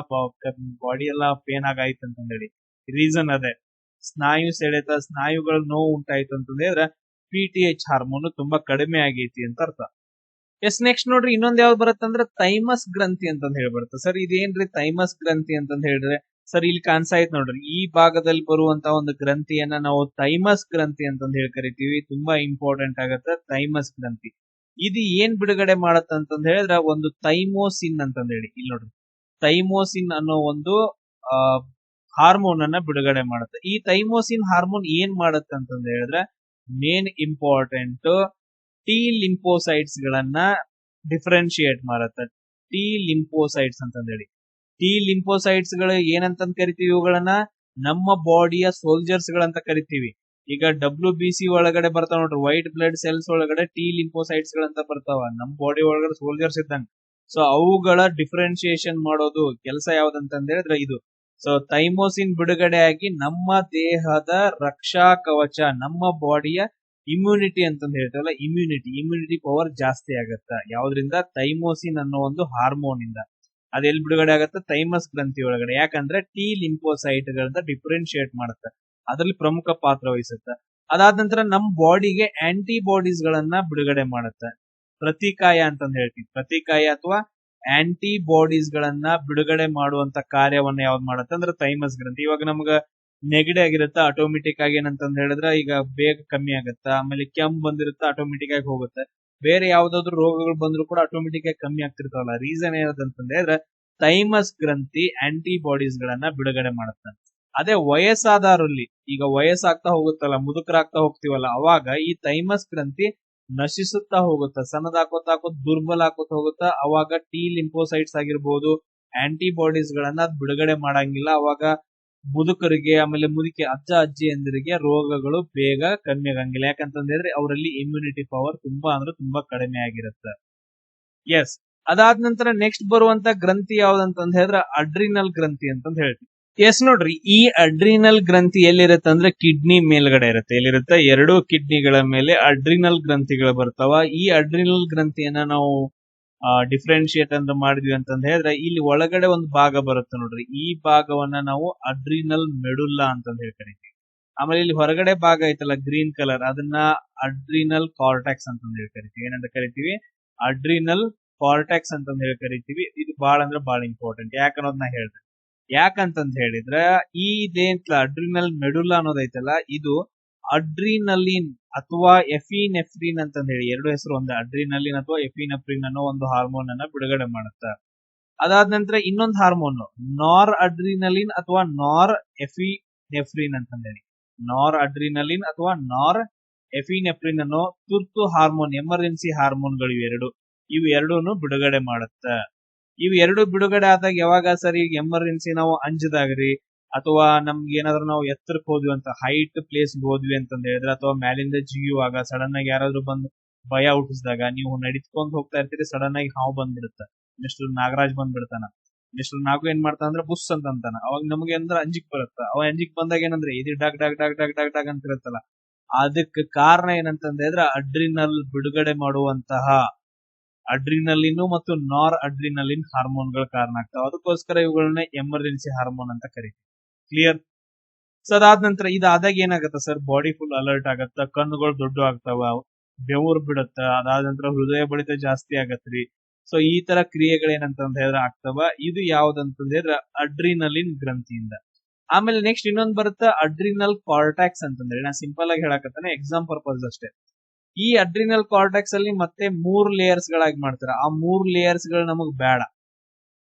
ಬಾಡಿ ಎಲ್ಲ ಪೇನ್ ಆಗಾಯ್ತು ಅಂತಂದೇಳಿ, ರೀಸನ್ ಅದೇ ಸ್ನಾಯು ಸೆಳೆತ, ಸ್ನಾಯುಗಳ ನೋವು ಉಂಟಾಯ್ತು ಅಂತಂದ್ರೆ PTH ಹಾರ್ಮೋನ್ ತುಂಬಾ ಕಡಿಮೆ ಆಗೈತಿ ಅಂತ ಅರ್ಥ. ಎಸ್ ನೆಕ್ಸ್ಟ್ ನೋಡ್ರಿ ಇನ್ನೊಂದ್ ಯಾವ್ದು ಬರುತ್ತಂದ್ರೆ ಥೈಮಸ್ ಗ್ರಂಥಿ ಅಂತಂದ್ ಹೇಳಿ ಬರುತ್ತೆ. ಸರ್ ಇದೇನ್ರಿ ಥೈಮಸ್ ಗ್ರಂಥಿ ಅಂತಂದ್ ಹೇಳಿದ್ರೆ ಸರ್ ಇಲ್ಲಿ ಕಾಣಿಸಾಯ್ತು ನೋಡ್ರಿ, ಈ ಭಾಗದಲ್ಲಿ ಬರುವಂತ ಒಂದು ಗ್ರಂಥಿಯನ್ನ ನಾವು ಥೈಮಸ್ ಗ್ರಂಥಿ ಅಂತಂದ್ ಹೇಳಿ ಕರಿತೀವಿ. ತುಂಬಾ ಇಂಪಾರ್ಟೆಂಟ್ ಆಗತ್ತೆ ಥೈಮಸ್ ಗ್ರಂಥಿ. ಇದು ಏನ್ ಬಿಡುಗಡೆ ಮಾಡತ್ತ ಅಂತಂದ್ ಹೇಳಿದ್ರೆ ಒಂದು ಥೈಮೋಸಿನ್ ಅಂತಂದ್ ಹೇಳಿ. ಇಲ್ಲಿ ನೋಡ್ರಿ ಥೈಮೋಸಿನ್ ಅನ್ನೋ ಒಂದು ಹಾರ್ಮೋನ್ ಅನ್ನ ಬಿಡುಗಡೆ ಮಾಡುತ್ತೆ. ಈ ಥೈಮೋಸಿನ್ ಹಾರ್ಮೋನ್ ಏನ್ ಮಾಡುತ್ತೆ ಅಂತಂದ್ ಹೇಳಿದ್ರೆ ಮೇನ್ ಇಂಪಾರ್ಟೆಂಟ್ ಟಿ ಲಿಂಫೋಸೈಟ್ಸ್ ಗಳನ್ನ ಡಿಫ್ರೆನ್ಶಿಯೇಟ್ ಮಾಡುತ್ತೆ. ಟಿ ಲಿಂಫೋಸೈಟ್ಸ್ ಅಂತಂದ್ ಹೇಳಿ. ಟಿ ಲಿಂಫೋಸೈಟ್ಸ್ ಗಳು ಏನಂತ ಕರಿತೀವಿ, ಇವುಗಳನ್ನ ನಮ್ಮ ಬಾಡಿಯ ಸೋಲ್ಜರ್ಸ್ ಗಳಂತ ಕರಿತೀವಿ. ಈಗ WBC ಒಳಗಡೆ ಬರ್ತಾವ ನೋಡ್ರಿ, ವೈಟ್ ಬ್ಲಡ್ ಸೆಲ್ಸ್ ಒಳಗಡೆ ಟಿ ಲಿಂಫೋಸೈಟ್ಸ್ ಗಳಂತ ಬರ್ತಾವ, ನಮ್ ಬಾಡಿ ಒಳಗಡೆ ಸೋಲ್ಜರ್ಸ್ ಇದ್ದಂಗ. ಸೊ ಅವುಗಳ ಡಿಫ್ರೆನ್ಶಿಯೇಷನ್ ಮಾಡೋದು ಕೆಲಸ ಯಾವ್ದಂತ ಹೇಳಿದ್ರೆ ಇದು. ಸೊ ಥೈಮೋಸಿನ್ ಬಿಡುಗಡೆ ಆಗಿ ನಮ್ಮ ದೇಹದ ರಕ್ಷಾ ಕವಚ, ನಮ್ಮ ಬಾಡಿಯ ಇಮ್ಯುನಿಟಿ ಅಂತಂದ್ ಹೇಳ್ತೀವಲ್ಲ, ಇಮ್ಯುನಿಟಿ ಪವರ್ ಜಾಸ್ತಿ ಆಗತ್ತ. ಯಾವ್ದ್ರಿಂದ? ಥೈಮೋಸಿನ್ ಅನ್ನೋ ಒಂದು ಹಾರ್ಮೋನ್ ಇಂದ. ಅದೆಲ್ಲಿ ಬಿಡುಗಡೆ ಆಗತ್ತೆ? ಥೈಮಸ್ ಗ್ರಂಥಿ ಒಳಗಡೆ. ಯಾಕಂದ್ರೆ ಟಿ ಲಿಂಫೋಸೈಟ್ ಗಳನ್ನ ಡಿಫ್ರೆನ್ಶಿಯೇಟ್ ಮಾಡುತ್ತೆ, ಅದರಲ್ಲಿ ಪ್ರಮುಖ ಪಾತ್ರ ವಹಿಸುತ್ತೆ. ಅದಾದ ನಂತರ ನಮ್ ಬಾಡಿಗೆ ಆಂಟಿಬಾಡೀಸ್ ಗಳನ್ನ ಬಿಡುಗಡೆ ಮಾಡುತ್ತೆ. ಪ್ರತಿಕಾಯ ಅಂತಂದ್ ಹೇಳ್ತೀವಿ. ಪ್ರತಿಕಾಯ ಅಥವಾ ಆಂಟಿಬಾಡೀಸ್ ಗಳನ್ನ ಬಿಡುಗಡೆ ಮಾಡುವಂತ ಕಾರ್ಯವನ್ನ ಯಾವ್ದು ಮಾಡುತ್ತೆ ಅಂದ್ರೆ ಥೈಮಸ್ ಗ್ರಂಥಿ. ಇವಾಗ ನಮ್ಗ ನೆಗಡಿ ಆಗಿರುತ್ತ, ಆಟೋಮೆಟಿಕ್ ಆಗಿ ಏನಂತಂದ್ ಹೇಳಿದ್ರೆ ಈಗ ಬೇಗ ಕಮ್ಮಿ ಆಗತ್ತ. ಆಮೇಲೆ ಕೆಮ್ಮು ಬಂದಿರುತ್ತೆ, ಆಟೋಮೆಟಿಕ್ ಆಗಿ ಹೋಗುತ್ತೆ. ಬೇರೆ ಯಾವ್ದಾದ್ರು ರೋಗಗಳು ಬಂದ್ರು ಕೂಡ ಆಟೋಮೆಟಿಕ್ ಆಗಿ ಕಮ್ಮಿ ಆಗ್ತಿರ್ತಾವಲ್ಲ. ರೀಸನ್ ಏನಂತಂದ್ರೆ ಹೇಳಿದ್ರೆ ಥೈಮಸ್ ಗ್ರಂಥಿ ಆಂಟಿಬಾಡೀಸ್ ಗಳನ್ನ ಬಿಡುಗಡೆ ಮಾಡುತ್ತೆ. ಅದೇ ವಯಸ್ಸಾದವರಲ್ಲಿ, ಈಗ ವಯಸ್ಸಾಗ್ತಾ ಹೋಗುತ್ತಲ್ಲ, ಮುದುಕರಾಗ್ತಾ ಹೋಗ್ತೀವಲ್ಲ, ಅವಾಗ ಈ ಥೈಮಸ್ ಗ್ರಂಥಿ ನಶಿಸುತ್ತಾ ಹೋಗುತ್ತಾ, ಸಣ್ಣದಾಕೋತ ದುರ್ಬಲ ಆಕೋತ ಹೋಗುತ್ತಾ. ಅವಾಗ ಟಿ ಲಿಂಫೋಸೈಟ್ಸ್ ಆಗಿರ್ಬೋದು, ಆಂಟಿಬಾಡೀಸ್ ಗಳನ್ನ ಬಿಡುಗಡೆ ಮಾಡಂಗಿಲ್ಲ. ಅವಾಗ ಮುದುಕರಿಗೆ, ಆಮೇಲೆ ಮುದುಕಿ ಅಜ್ಜ ಅಜ್ಜಿಯಂದಿರಿಗೆ ರೋಗಗಳು ಬೇಗ ಕಮ್ಮಿ ಆಗಂಗಿಲ್ಲ. ಯಾಕಂತಂದ್ ಹೇಳಿದ್ರೆ ಅವರಲ್ಲಿ ಇಮ್ಯುನಿಟಿ ಪವರ್ ತುಂಬಾ ಅಂದ್ರೆ ತುಂಬಾ ಕಡಿಮೆ ಆಗಿರುತ್ತೆ. ಎಸ್, ಅದಾದ ನಂತರ ನೆಕ್ಸ್ಟ್ ಬರುವಂತ ಗ್ರಂಥಿ ಯಾವ್ದಂತಂದ್ ಹೇಳಿದ್ರೆ ಅಡ್ರಿನಲ್ ಗ್ರಂಥಿ ಅಂತಂದ್ ಹೇಳ್ತೀವಿ. ಎಸ್ ನೋಡ್ರಿ, ಈ ಅಡ್ರಿನಲ್ ಗ್ರಂಥಿ ಎಲ್ಲಿರುತ್ತೆ ಅಂದ್ರೆ ಕಿಡ್ನಿ ಮೇಲ್ಗಡೆ ಇರುತ್ತೆ. ಎಲ್ಲಿರುತ್ತೆ? 2 ಕಿಡ್ನಿಗಳ ಮೇಲೆ ಅಡ್ರಿನಲ್ ಗ್ರಂಥಿಗಳು ಬರ್ತಾವ. ಈ ಅಡ್ರಿನಲ್ ಗ್ರಂಥಿಯನ್ನ ನಾವು ಡಿಫ್ರೆನ್ಶಿಯೇಟ್ ಅಂತ ಮಾಡಿದ್ವಿ ಅಂತಂದ್ ಹೇಳಿದ್ರೆ ಇಲ್ಲಿ ಒಳಗಡೆ ಒಂದು ಭಾಗ ಬರುತ್ತೆ ನೋಡ್ರಿ, ಈ ಭಾಗವನ್ನ ನಾವು ಅಡ್ರಿನಲ್ ಮೆಡುಲ್ಲಾ ಅಂತಂದ್ ಹೇಳಿ ಕರಿತೀವಿ. ಆಮೇಲೆ ಇಲ್ಲಿ ಹೊರಗಡೆ ಭಾಗ ಐತಲ್ಲ ಗ್ರೀನ್ ಕಲರ್, ಅದನ್ನ ಅಡ್ರಿನಲ್ ಕಾರ್ಟೆಕ್ಸ್ ಅಂತಂದ್ ಹೇಳಿ ಕರಿತೀವಿ. ಏನಂತ ಕರಿತೀವಿ? ಅಡ್ರಿನಲ್ ಕಾರ್ಟೆಕ್ಸ್ ಅಂತಂದ್ ಹೇಳಿ ಕರಿತೀವಿ. ಇದು ಬಾಳ ಅಂದ್ರೆ ಬಾಳ ಇಂಪಾರ್ಟೆಂಟ್. ಯಾಕನ್ನೋದನ್ನ ಹೇಳ್ತೇನೆ. ಯಾಕಂತಂದ್ ಹೇಳಿದ್ರೆ ಈ ಇದೇಂತಲ ಅಡ್ರಿನಲ್ ಮೆಡುಲ್ಲಾ ಅನ್ನೋದೈತಲ್ಲ, ಇದು ಅಡ್ರಿನಲಿನ್ ಅಥವಾ ಎಫಿನೆಫ್ರಿನ್ ಅಂತಂದ್ ಹೇಳಿ 2 ಹೆಸರು ಒಂದೇ. ಅಡ್ರಿನಲಿನ್ ಅಥವಾ ಎಫಿನೆಫ್ರಿನ್ ಅನ್ನೋ ಒಂದು ಹಾರ್ಮೋನ್ ಅನ್ನ ಬಿಡುಗಡೆ ಮಾಡುತ್ತೆ. ಅದಾದ ನಂತರ ಇನ್ನೊಂದು ಹಾರ್ಮೋನ್ ನಾರ್ ಅಡ್ರಿನಲಿನ್ ಅಥವಾ ನಾರ್ ಎಫಿನೆಫ್ರಿನ್ ಅಂತಂದ್ ಹೇಳಿ. ನಾರ್ ಅಡ್ರಿನಲಿನ್ ಅಥವಾ ನಾರ್ ಎಫಿನೆಫ್ರಿನ್ ಅನ್ನೋ ತುರ್ತು ಹಾರ್ಮೋನ್, ಎಮರ್ಜೆನ್ಸಿ ಹಾರ್ಮೋನ್ಗಳು ಇವು ಎರಡೂನು ಬಿಡುಗಡೆ ಮಾಡುತ್ತೆ. ಇವು ಎರಡು ಬಿಡುಗಡೆ ಆದಾಗ ಯಾವಾಗ ಸರ್? ಈಗ ಎಮರ್ಜೆನ್ಸಿ ನಾವು ಅಂಜದಾಗ್ರಿ, ಅಥವಾ ನಮ್ಗೆ ಏನಾದ್ರು ನಾವು ಎತ್ತರಕ್ಕೆ ಹೋದ್ವಿ ಅಂತ, ಹೈಟ್ ಪ್ಲೇಸ್ ಹೋದ್ವಿ ಅಂತಂದ್ ಹೇಳಿದ್ರೆ, ಅಥವಾ ಮ್ಯಾಲಿಂದ ಜಿಗಿಯುವಾಗ ಸಡನ್ ಆಗಿ ಯಾರಾದ್ರೂ ಬಂದು ಭಯ ಹುಟ್ಟಿಸಿದಾಗ, ನೀವು ನಡಿತ್ಕೊಂಡ್ ಹೋಗ್ತಾ ಇರ್ತೀರಿ, ಸಡನ್ ಆಗಿ ಹಾವು ಬಂದ್ಬಿಡುತ್ತೆ. ಮಿಸ್ಟರ್ ನಾಗರಾಜ್ ಬಂದ್ಬಿಡ್ತಾನ. ಮಿಸ್ಟರ್ ನಾಗು ಏನ್ ಮಾಡ್ತಾನ ಅಂದ್ರೆ ಬುಸ್ ಅಂತ ಅಂತಾನ. ಅವಾಗ ನಮ್ಗೆ ಅಂದ್ರೆ ಅಂಜಿಕ್ ಬರುತ್ತ. ಅವ ಅಂಜಿಕ್ ಬಂದಾಗ ಏನಂದ್ರೆ ಇದು dog dog dog dog dog dog ಅಂತ ಇರುತ್ತಲ್ಲ, ಅದಕ್ಕೆ ಕಾರಣ ಏನಂತಂದ್ರೆ ಅಡ್ರಿನಲ್ ಬಿಡುಗಡೆ ಮಾಡುವಂತಹ ಅಡ್ರಿನಲಿನ್ ಮತ್ತು ನಾರ್ ಅಡ್ರಿನಲಿನ್ ಹಾರ್ಮೋನ್ಗಳ ಕಾರಣ ಆಗ್ತಾವ. ಅದಕ್ಕೋಸ್ಕರ ಇವುಗಳನ್ನ ಎಮರ್ಜೆನ್ಸಿ ಹಾರ್ಮೋನ್ ಅಂತ ಕರಿತೀವಿ. ಕ್ಲಿಯರ್? ಸೊ ಅದಾದ ನಂತರ ಇದಾದಾಗ ಏನಾಗತ್ತ ಸರ್? ಬಾಡಿ ಫುಲ್ ಅಲರ್ಟ್ ಆಗತ್ತ, ಕಣ್ಣುಗಳು ದೊಡ್ಡ ಆಗ್ತಾವ, ಬೆವರು ಬಿಡುತ್ತ, ಅದಾದ ನಂತರ ಹೃದಯ ಬಡಿತ ಜಾಸ್ತಿ ಆಗತ್ರಿ. ಸೊ ಈ ತರ ಕ್ರಿಯೆಗಳೇನಂತಂದ ಹೇಳಿದ್ರೆ ಆಗ್ತಾವ. ಇದು ಯಾವ್ದಂತಂದ ಹೇಳಿದ್ರೆ ಅಡ್ರಿನಲಿನ್ ಗ್ರಂಥಿಯಿಂದ. ಆಮೇಲೆ ನೆಕ್ಸ್ಟ್ ಇನ್ನೊಂದು ಬರುತ್ತೆ ಅಡ್ರಿನಲ್ ಕಾರ್ಟ್ಯಾಕ್ಸ್ ಅಂತಂದ್ರೆ, ನಾ ಸಿಂಪಲ್ ಆಗಿ ಹೇಳಕತ್ತಾನೆ, ಎಕ್ಸಾಮ್ ಪರ್ಪಸ್ ಅಷ್ಟೇ. ಈ ಅಡ್ರಿನಲ್ ಕಾರ್ಟ್ಯಾಕ್ಸ್ ಅಲ್ಲಿ ಮತ್ತೆ 3 ಲೇಯರ್ಸ್ ಗಳಾಗಿ ಮಾಡ್ತಾರೆ. ಆ 3 ಲೇಯರ್ಸ್ ಗಳು ನಮಗ್ ಬೇಡ.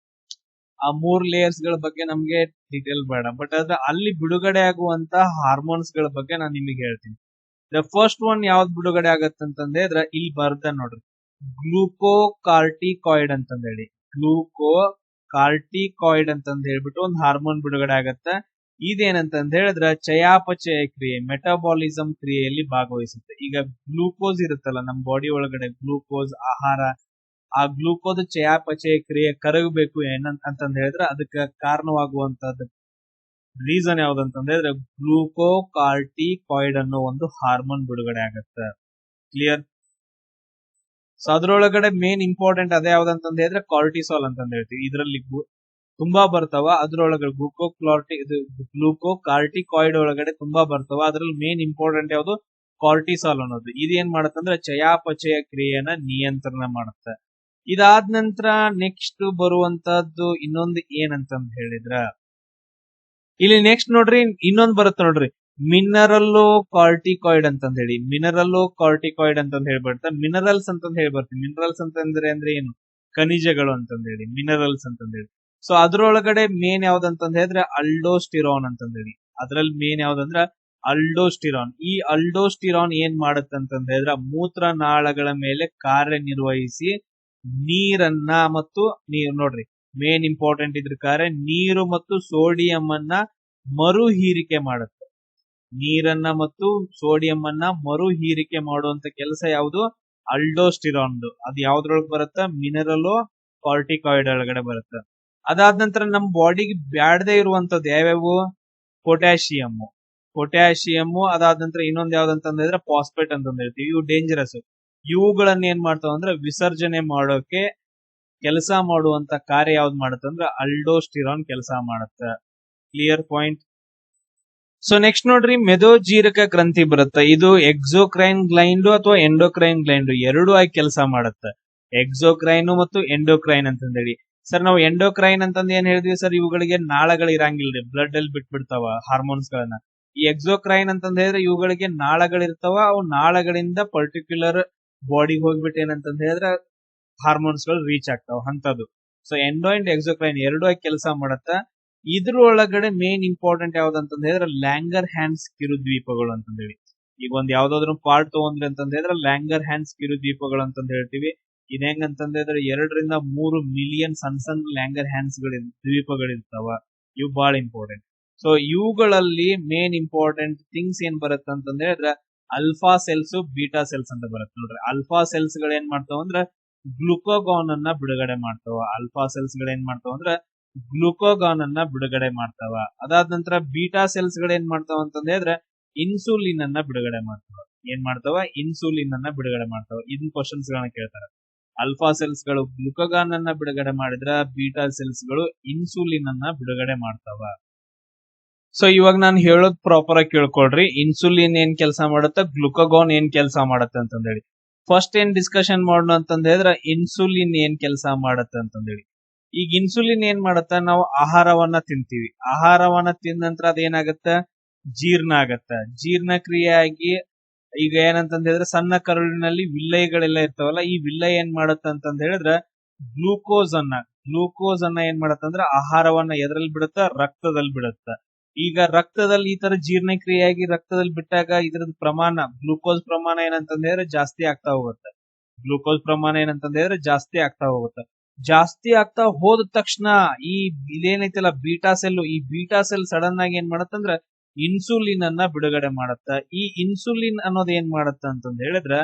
ಆ 3 ಲೇಯರ್ಸ್ ಗಳ ಬಗ್ಗೆ ನಮ್ಗೆ ಡೀಟೇಲ್ ಬೇಡ, ಬಟ್ ಅದ್ರ ಅಲ್ಲಿ ಬಿಡುಗಡೆ ಆಗುವಂತ ಹಾರ್ಮೋನ್ಸ್ ಗಳ ಬಗ್ಗೆ ನಾನು ನಿಮಗೆ ಹೇಳ್ತೀನಿ. ದ ಫಸ್ಟ್ ಒನ್ ಯಾವ್ದು ಬಿಡುಗಡೆ ಆಗತ್ತಂತಂದ್ರೆ ಇಲ್ಲಿ ಬರ್ದ ನೋಡ್ರಿ, ಗ್ಲೂಕೋಕಾರ್ಟಿಕಾಯ್ಡ್ ಅಂತಂದ ಹೇಳಿ, ಗ್ಲೂಕೋಕಾರ್ಟಿಕಾಯ್ಡ್ ಅಂತಂದ ಹೇಳ್ಬಿಟ್ಟು ಒಂದು ಹಾರ್ಮೋನ್ ಬಿಡುಗಡೆ ಆಗತ್ತ. ಇದೇನಂತಂದ ಹೇಳಿದ್ರ ಚಯಾಪಚಯ ಕ್ರಿಯೆ, ಮೆಟಾಬಾಲಿಸಂ ಕ್ರಿಯೆಯಲ್ಲಿ ಭಾಗವಹಿಸುತ್ತೆ. ಈಗ ಗ್ಲೂಕೋಸ್ ಇರುತ್ತಲ್ಲ ನಮ್ಮ ಬಾಡಿ ಒಳಗಡೆ, ಗ್ಲೂಕೋಸ್ ಆಹಾರ, ಆ ಗ್ಲೂಕೋಸ್ ಚಯಾಪಚಯ ಕ್ರಿಯೆ ಕರಗಬೇಕು ಅಂತಂದ ಹೇಳಿದ್ರೆ ಅದಕ್ಕೆ ಕಾರಣವಾಗುವಂತದ್ದು ರೀಸನ್ ಯಾವ್ದಂತಂದ್ರೆ ಗ್ಲೂಕೋಕಾರ್ಟಿಕಾಯ್ಡ್ ಅನ್ನೋ ಒಂದು ಹಾರ್ಮೋನ್ ಬಿಡುಗಡೆ ಆಗತ್ತೆ. ಕ್ಲಿಯರ್? ಸೊ ಅದ್ರೊಳಗಡೆ ಮೇನ್ ಇಂಪಾರ್ಟೆಂಟ್ ಅದೇ ಯಾವ್ದಂತಂದ ಹೇಳಿದ್ರೆ ಕಾರ್ಟಿಸಾಲ್ ಅಂತಂದ ಹೇಳ್ತೀವಿ. ಇದರಲ್ಲಿ ತುಂಬಾ ಬರ್ತಾವ, ಅದ್ರೊಳಗಡೆ ಗ್ಲೂಕೋಕಾರ್ಟಿಕಾಯ್ಡ್ ಒಳಗಡೆ ತುಂಬಾ ಬರ್ತಾವ. ಅದ್ರಲ್ಲಿ ಮೇನ್ ಇಂಪಾರ್ಟೆಂಟ್ ಯಾವ್ದು? ಕಾರ್ಟಿಸಾಲ್ ಅನ್ನೋದು. ಇದೇನ್ ಮಾಡತ್ತಂದ್ರೆ ಚಯಾಪಚಯ ಕ್ರಿಯೆಯನ್ನ ನಿಯಂತ್ರಣ ಮಾಡುತ್ತೆ. ಇದಾದ ನಂತರ ನೆಕ್ಸ್ಟ್ ಬರುವಂತದ್ದು ಇನ್ನೊಂದು ಏನಂತಂದ್ ಹೇಳಿದ್ರ, ಇಲ್ಲಿ ನೆಕ್ಸ್ಟ್ ನೋಡ್ರಿ ಇನ್ನೊಂದು ಬರುತ್ತೆ ನೋಡ್ರಿ, ಮಿನರಲ್ಲೋ ಕಾರ್ಟಿಕಾಯ್ಡ್ ಅಂತಂದ್ ಹೇಳಿ. ಮಿನರಲ್ಲೋ ಕಾರ್ಟಿಕಾಯ್ಡ್ ಅಂತಂದ್ ಹೇಳ್ಬಿಡ್ತಾ, ಮಿನರಲ್ಸ್ ಅಂತಂದ್ ಹೇಳ್ಬರ್ತೀವಿ. ಮಿನರಲ್ಸ್ ಅಂತಂದ್ರೆ ಅಂದ್ರೆ ಏನು? ಖನಿಜಗಳು ಅಂತಂದ್ ಹೇಳಿ, ಮಿನರಲ್ಸ್ ಅಂತಂದ್ ಹೇಳಿ. ಸೊ ಅದ್ರೊಳಗಡೆ ಮೇನ್ ಯಾವ್ದಂತಂದ್ ಹೇಳಿದ್ರೆ ಅಲ್ಡೋಸ್ಟಿರಾನ್ ಅಂತಂದ್ ಹೇಳಿ. ಅದ್ರಲ್ಲಿ ಮೇನ್ ಯಾವ್ದಂದ್ರ ಅಲ್ಡೋಸ್ಟಿರಾನ್. ಈ ಅಲ್ಡೋಸ್ಟಿರಾನ್ ಏನ್ ಮಾಡತ್ತಂತಂದ್ ಹೇಳಿದ್ರ ಮೂತ್ರನಾಳಗಳ ಮೇಲೆ ಕಾರ್ಯನಿರ್ವಹಿಸಿ ನೀರನ್ನ ಮತ್ತು ನೋಡ್ರಿ ಮೇನ್ ಇಂಪಾರ್ಟೆಂಟ್ ಇದ್ರ ಕಾರ್ಯ ನೀರು ಮತ್ತು ಸೋಡಿಯಂ ಅನ್ನ ಮರು ಹೀರಿಕೆ ಮಾಡುತ್ತೆ. ನೀರನ್ನ ಮತ್ತು ಸೋಡಿಯಂ ಅನ್ನ ಮರು ಹೀರಿಕೆ ಮಾಡುವಂತ ಕೆಲಸ ಯಾವುದು? ಅಲ್ಡೋಸ್ಟಿರಾನ್. ಅದು ಯಾವ್ದ್ರೊಳಗೆ ಬರುತ್ತ? ಮಿನರಲ್ಲೋ ಕಾರ್ಟಿಕಾಯ್ಡ್ ಒಳಗಡೆ ಬರುತ್ತೆ. ಅದಾದ ನಂತರ ನಮ್ಮ ಬಾಡಿಗೆ ಬ್ಯಾಡದೆ ಇರುವಂತದ್ದು ಯಾವ್ಯಾವು? ಪೊಟ್ಯಾಷಿಯಮ್ಮು. ಅದಾದ ನಂತರ ಇನ್ನೊಂದು ಯಾವ್ದಂತಂದ್ರೆ ಫಾಸ್ಫೇಟ್ ಅಂತಂದ್ ಹೇಳ್ತೀವಿ. ಇವು ಡೇಂಜರಸ್. ಇವುಗಳನ್ನ ಏನ್ ಮಾಡ್ತಾವ ಅಂದ್ರೆ ವಿಸರ್ಜನೆ ಮಾಡೋಕೆ ಕೆಲಸ ಮಾಡುವಂತ ಕಾರ್ಯ ಯಾವ್ದು ಮಾಡುತ್ತಂದ್ರೆ ಅಲ್ಡೋಸ್ಟಿರಾನ್ ಕೆಲಸ ಮಾಡುತ್ತೆ. Clear point? ಸೊ ನೆಕ್ಸ್ಟ್ ನೋಡ್ರಿ, ಮೆದೋಜೀರಕ ಗ್ರಂಥಿ ಬರುತ್ತೆ. ಇದು ಎಕ್ಸೋಕ್ರೈನ್ ಗ್ಲೈಂಡ್ ಅಥವಾ ಎಂಡೋಕ್ರೈನ್ ಗ್ಲೈಂಡ್ ಎರಡೂ ಆಗಿ ಕೆಲಸ ಮಾಡುತ್ತೆ. ಎಕ್ಸೋಕ್ರೈನ್ ಮತ್ತು ಎಂಡೋಕ್ರೈನ್ ಅಂತಂದೇಳಿ. ಸರ್ ನಾವು ಎಂಡೋಕ್ರೈನ್ ಅಂತಂದ್ ಏನ್ ಹೇಳಿದ್ವಿ ಸರ್? ಇವುಗಳಿಗೆ ನಾಳಗಳು ಇರಂಗಿಲ್ರಿ, ಬ್ಲಡ್ ಅಲ್ಲಿ ಬಿಟ್ಬಿಡ್ತಾವ ಹಾರ್ಮೋನ್ಸ್ ಗಳನ್ನ. ಈ ಎಕ್ಸೋಕ್ರೈನ್ ಅಂತಂದ್ ಹೇಳಿದ್ರೆ ಇವುಗಳಿಗೆ ನಾಳಗಳಿರ್ತಾವ, ಅವು ನಾಳಗಳಿಂದ ಪರ್ಟಿಕ್ಯುಲರ್ ಬಾಡಿಗೆ ಹೋಗ್ಬಿಟ್ಟು ಏನಂತಂದ್ ಹೇಳಿದ್ರೆ ಹಾರ್ಮೋನ್ಸ್ ಗಳು ರೀಚ್ ಆಗ್ತಾವ ಅಂತದ್ದು. ಸೊ ಎಂಡೋ ಅಂಡ್ ಎಕ್ಸೋಕ್ರೈನ್ ಎರಡೂ ಆಗಿ ಕೆಲಸ ಮಾಡತ್ತ. ಇದ್ರೊಳಗಡೆ ಮೇನ್ ಇಂಪಾರ್ಟೆಂಟ್ ಯಾವ್ದಂತಂದ್ ಹೇಳಿದ್ರೆ ಲ್ಯಾಂಗರ್ ಹ್ಯಾನ್ಸ್ ಕಿರುದ್ವೀಪಗಳು ಅಂತಂದ್ ಹೇಳಿ. ಈಗ ಒಂದ್ ಯಾವ್ದಾದ್ರು ಪಾರ್ಟ್ ತಗೊಂಡ್ರಿ ಅಂತಂದ್ ಹೇಳಿದ್ರೆ ಲ್ಯಾಂಗರ್ ಹ್ಯಾನ್ಸ್ ಕಿರುದ್ವೀಪಗಳು ಅಂತಂದ್ ಹೇಳ್ತೀವಿ. ಇದ್ ಹೆಂಗಂತಂದ್ ಹೇಳಿದ್ರೆ 2 ರಿಂದ 3 ಮಿಲಿಯನ್ ಸಣ್ಣ ಲ್ಯಾಂಗರ್ ಹ್ಯಾನ್ಸ್ ದ್ವೀಪಗಳಿರ್ತಾವ. ಇವು ಬಹಳ ಇಂಪಾರ್ಟೆಂಟ್. ಸೊ ಇವುಗಳಲ್ಲಿ ಮೇನ್ ಇಂಪಾರ್ಟೆಂಟ್ ಥಿಂಗ್ಸ್ ಏನ್ ಬರುತ್ತೆ ಅಂತಂದ್ ಹೇಳಿದ್ರೆ ಅಲ್ಫಾ ಸೆಲ್ಸ್, ಬೀಟಾ ಸೆಲ್ಸ್ ಅಂತ ಬರುತ್ತೆ ನೋಡ್ರಿ. ಅಲ್ಫಾ ಸೆಲ್ಸ್ ಗಳು ಏನ್ ಮಾಡ್ತಾವ ಅಂದ್ರೆ ಗ್ಲುಕೋಗಾನ್ ಅನ್ನ ಬಿಡುಗಡೆ ಮಾಡ್ತಾವ. ಅಲ್ಫಾ ಸೆಲ್ಸ್ ಗಳು ಏನ್ ಮಾಡ್ತಾವ ಅಂದ್ರೆ ಗ್ಲುಕೋಗಾನ್ ಅನ್ನ ಬಿಡುಗಡೆ ಮಾಡ್ತಾವ. ಅದಾದ ನಂತರ ಬೀಟಾ ಸೆಲ್ಸ್ ಗಳು ಏನ್ ಮಾಡ್ತಾವ ಅಂತಂದ್ ಹೇಳಿದ್ರೆ ಇನ್ಸುಲಿನ್ ಅನ್ನ ಬಿಡುಗಡೆ ಮಾಡ್ತಾವ. ಏನ್ ಮಾಡ್ತಾವ? ಇನ್ಸುಲಿನ್ ಅನ್ನ ಬಿಡುಗಡೆ ಮಾಡ್ತಾವ. ಇದನ್ ಕ್ವಶನ್ಸ್ ಗಳನ್ನ ಕೇಳ್ತಾರೆ. ಅಲ್ಫಾ ಸೆಲ್ಸ್ ಗಳು ಗ್ಲುಕೋಗಾನ್ ಅನ್ನ ಬಿಡುಗಡೆ ಮಾಡಿದ್ರ ಬೀಟಾ ಸೆಲ್ಸ್ ಗಳು ಇನ್ಸುಲಿನ್ ಅನ್ನ ಬಿಡುಗಡೆ ಮಾಡ್ತಾವ. ಸೊ ಇವಾಗ ನಾನು ಹೇಳೋದ್ ಪ್ರಾಪರ್ ಆಗಿ ಕೇಳ್ಕೊಳ್ರಿ. ಇನ್ಸುಲಿನ್ ಏನ್ ಕೆಲಸ ಮಾಡುತ್ತೆ, ಗ್ಲುಕೋಗಾನ್ ಏನ್ ಕೆಲಸ ಮಾಡುತ್ತೆ ಅಂತಂದೇಳಿ. ಫಸ್ಟ್ ಏನ್ ಡಿಸ್ಕಷನ್ ಮಾಡೋಣ ಅಂತಂದ್ ಹೇಳಿದ್ರೆ ಇನ್ಸುಲಿನ್ ಏನ್ ಕೆಲಸ ಮಾಡುತ್ತೆ ಅಂತಂದೇಳಿ. ಈಗ ಇನ್ಸುಲಿನ್ ಏನ್ ಮಾಡುತ್ತ? ನಾವು ಆಹಾರವನ್ನ ತಿಂತೀವಿ. ಆಹಾರವನ್ನ ತಿಂದ ನಂತರ ಅದೇನಾಗತ್ತ? ಜೀರ್ಣ ಆಗತ್ತ. ಜೀರ್ಣ ಕ್ರಿಯೆಯಾಗಿ ಈಗ ಏನಂತಂದ್ ಹೇಳಿದ್ರೆ ಸಣ್ಣ ಕರುಳಿನಲ್ಲಿ ವಿಲ್ಲೈಗಳೆಲ್ಲ ಇರ್ತಾವಲ್ಲ, ಈ ವಿಲ್ಲೈ ಏನ್ ಮಾಡತ್ತ ಅಂತಂದ್ ಹೇಳಿದ್ರೆ ಗ್ಲೂಕೋಸ್ ಅನ್ನ ಏನ್ ಮಾಡತ್ತಂದ್ರೆ ಆಹಾರವನ್ನ ಎದ್ರಲ್ಲಿ ಬಿಡುತ್ತ? ರಕ್ತದಲ್ಲಿ ಬಿಡುತ್ತ. ಈಗ ರಕ್ತದಲ್ಲಿ ಈ ತರ ಜೀರ್ಣ ಕ್ರಿಯೆಯಾಗಿ ರಕ್ತದಲ್ಲಿ ಬಿಟ್ಟಾಗ ಇದ್ರದ್ ಪ್ರಮಾಣ, ಗ್ಲೂಕೋಸ್ ಪ್ರಮಾಣ ಏನಂತಂದ್ ಹೇಳಿದ್ರೆ ಜಾಸ್ತಿ ಆಗ್ತಾ ಹೋಗುತ್ತೆ. ಜಾಸ್ತಿ ಆಗ್ತಾ ಹೋದ ತಕ್ಷಣ ಈ ಇದೇನೈತಲ್ಲ ಬೀಟಾ ಸೆಲ್, ಈ ಬೀಟಾ ಸೆಲ್ ಸಡನ್ ಆಗಿ ಏನ್ ಮಾಡತ್ತಂದ್ರ ಇನ್ಸುಲಿನ್ ಅನ್ನ ಬಿಡುಗಡೆ ಮಾಡತ್ತ. ಈ ಇನ್ಸುಲಿನ್ ಅನ್ನೋದು ಏನ್ ಮಾಡತ್ತ ಅಂತಂದ್ ಹೇಳಿದ್ರೆ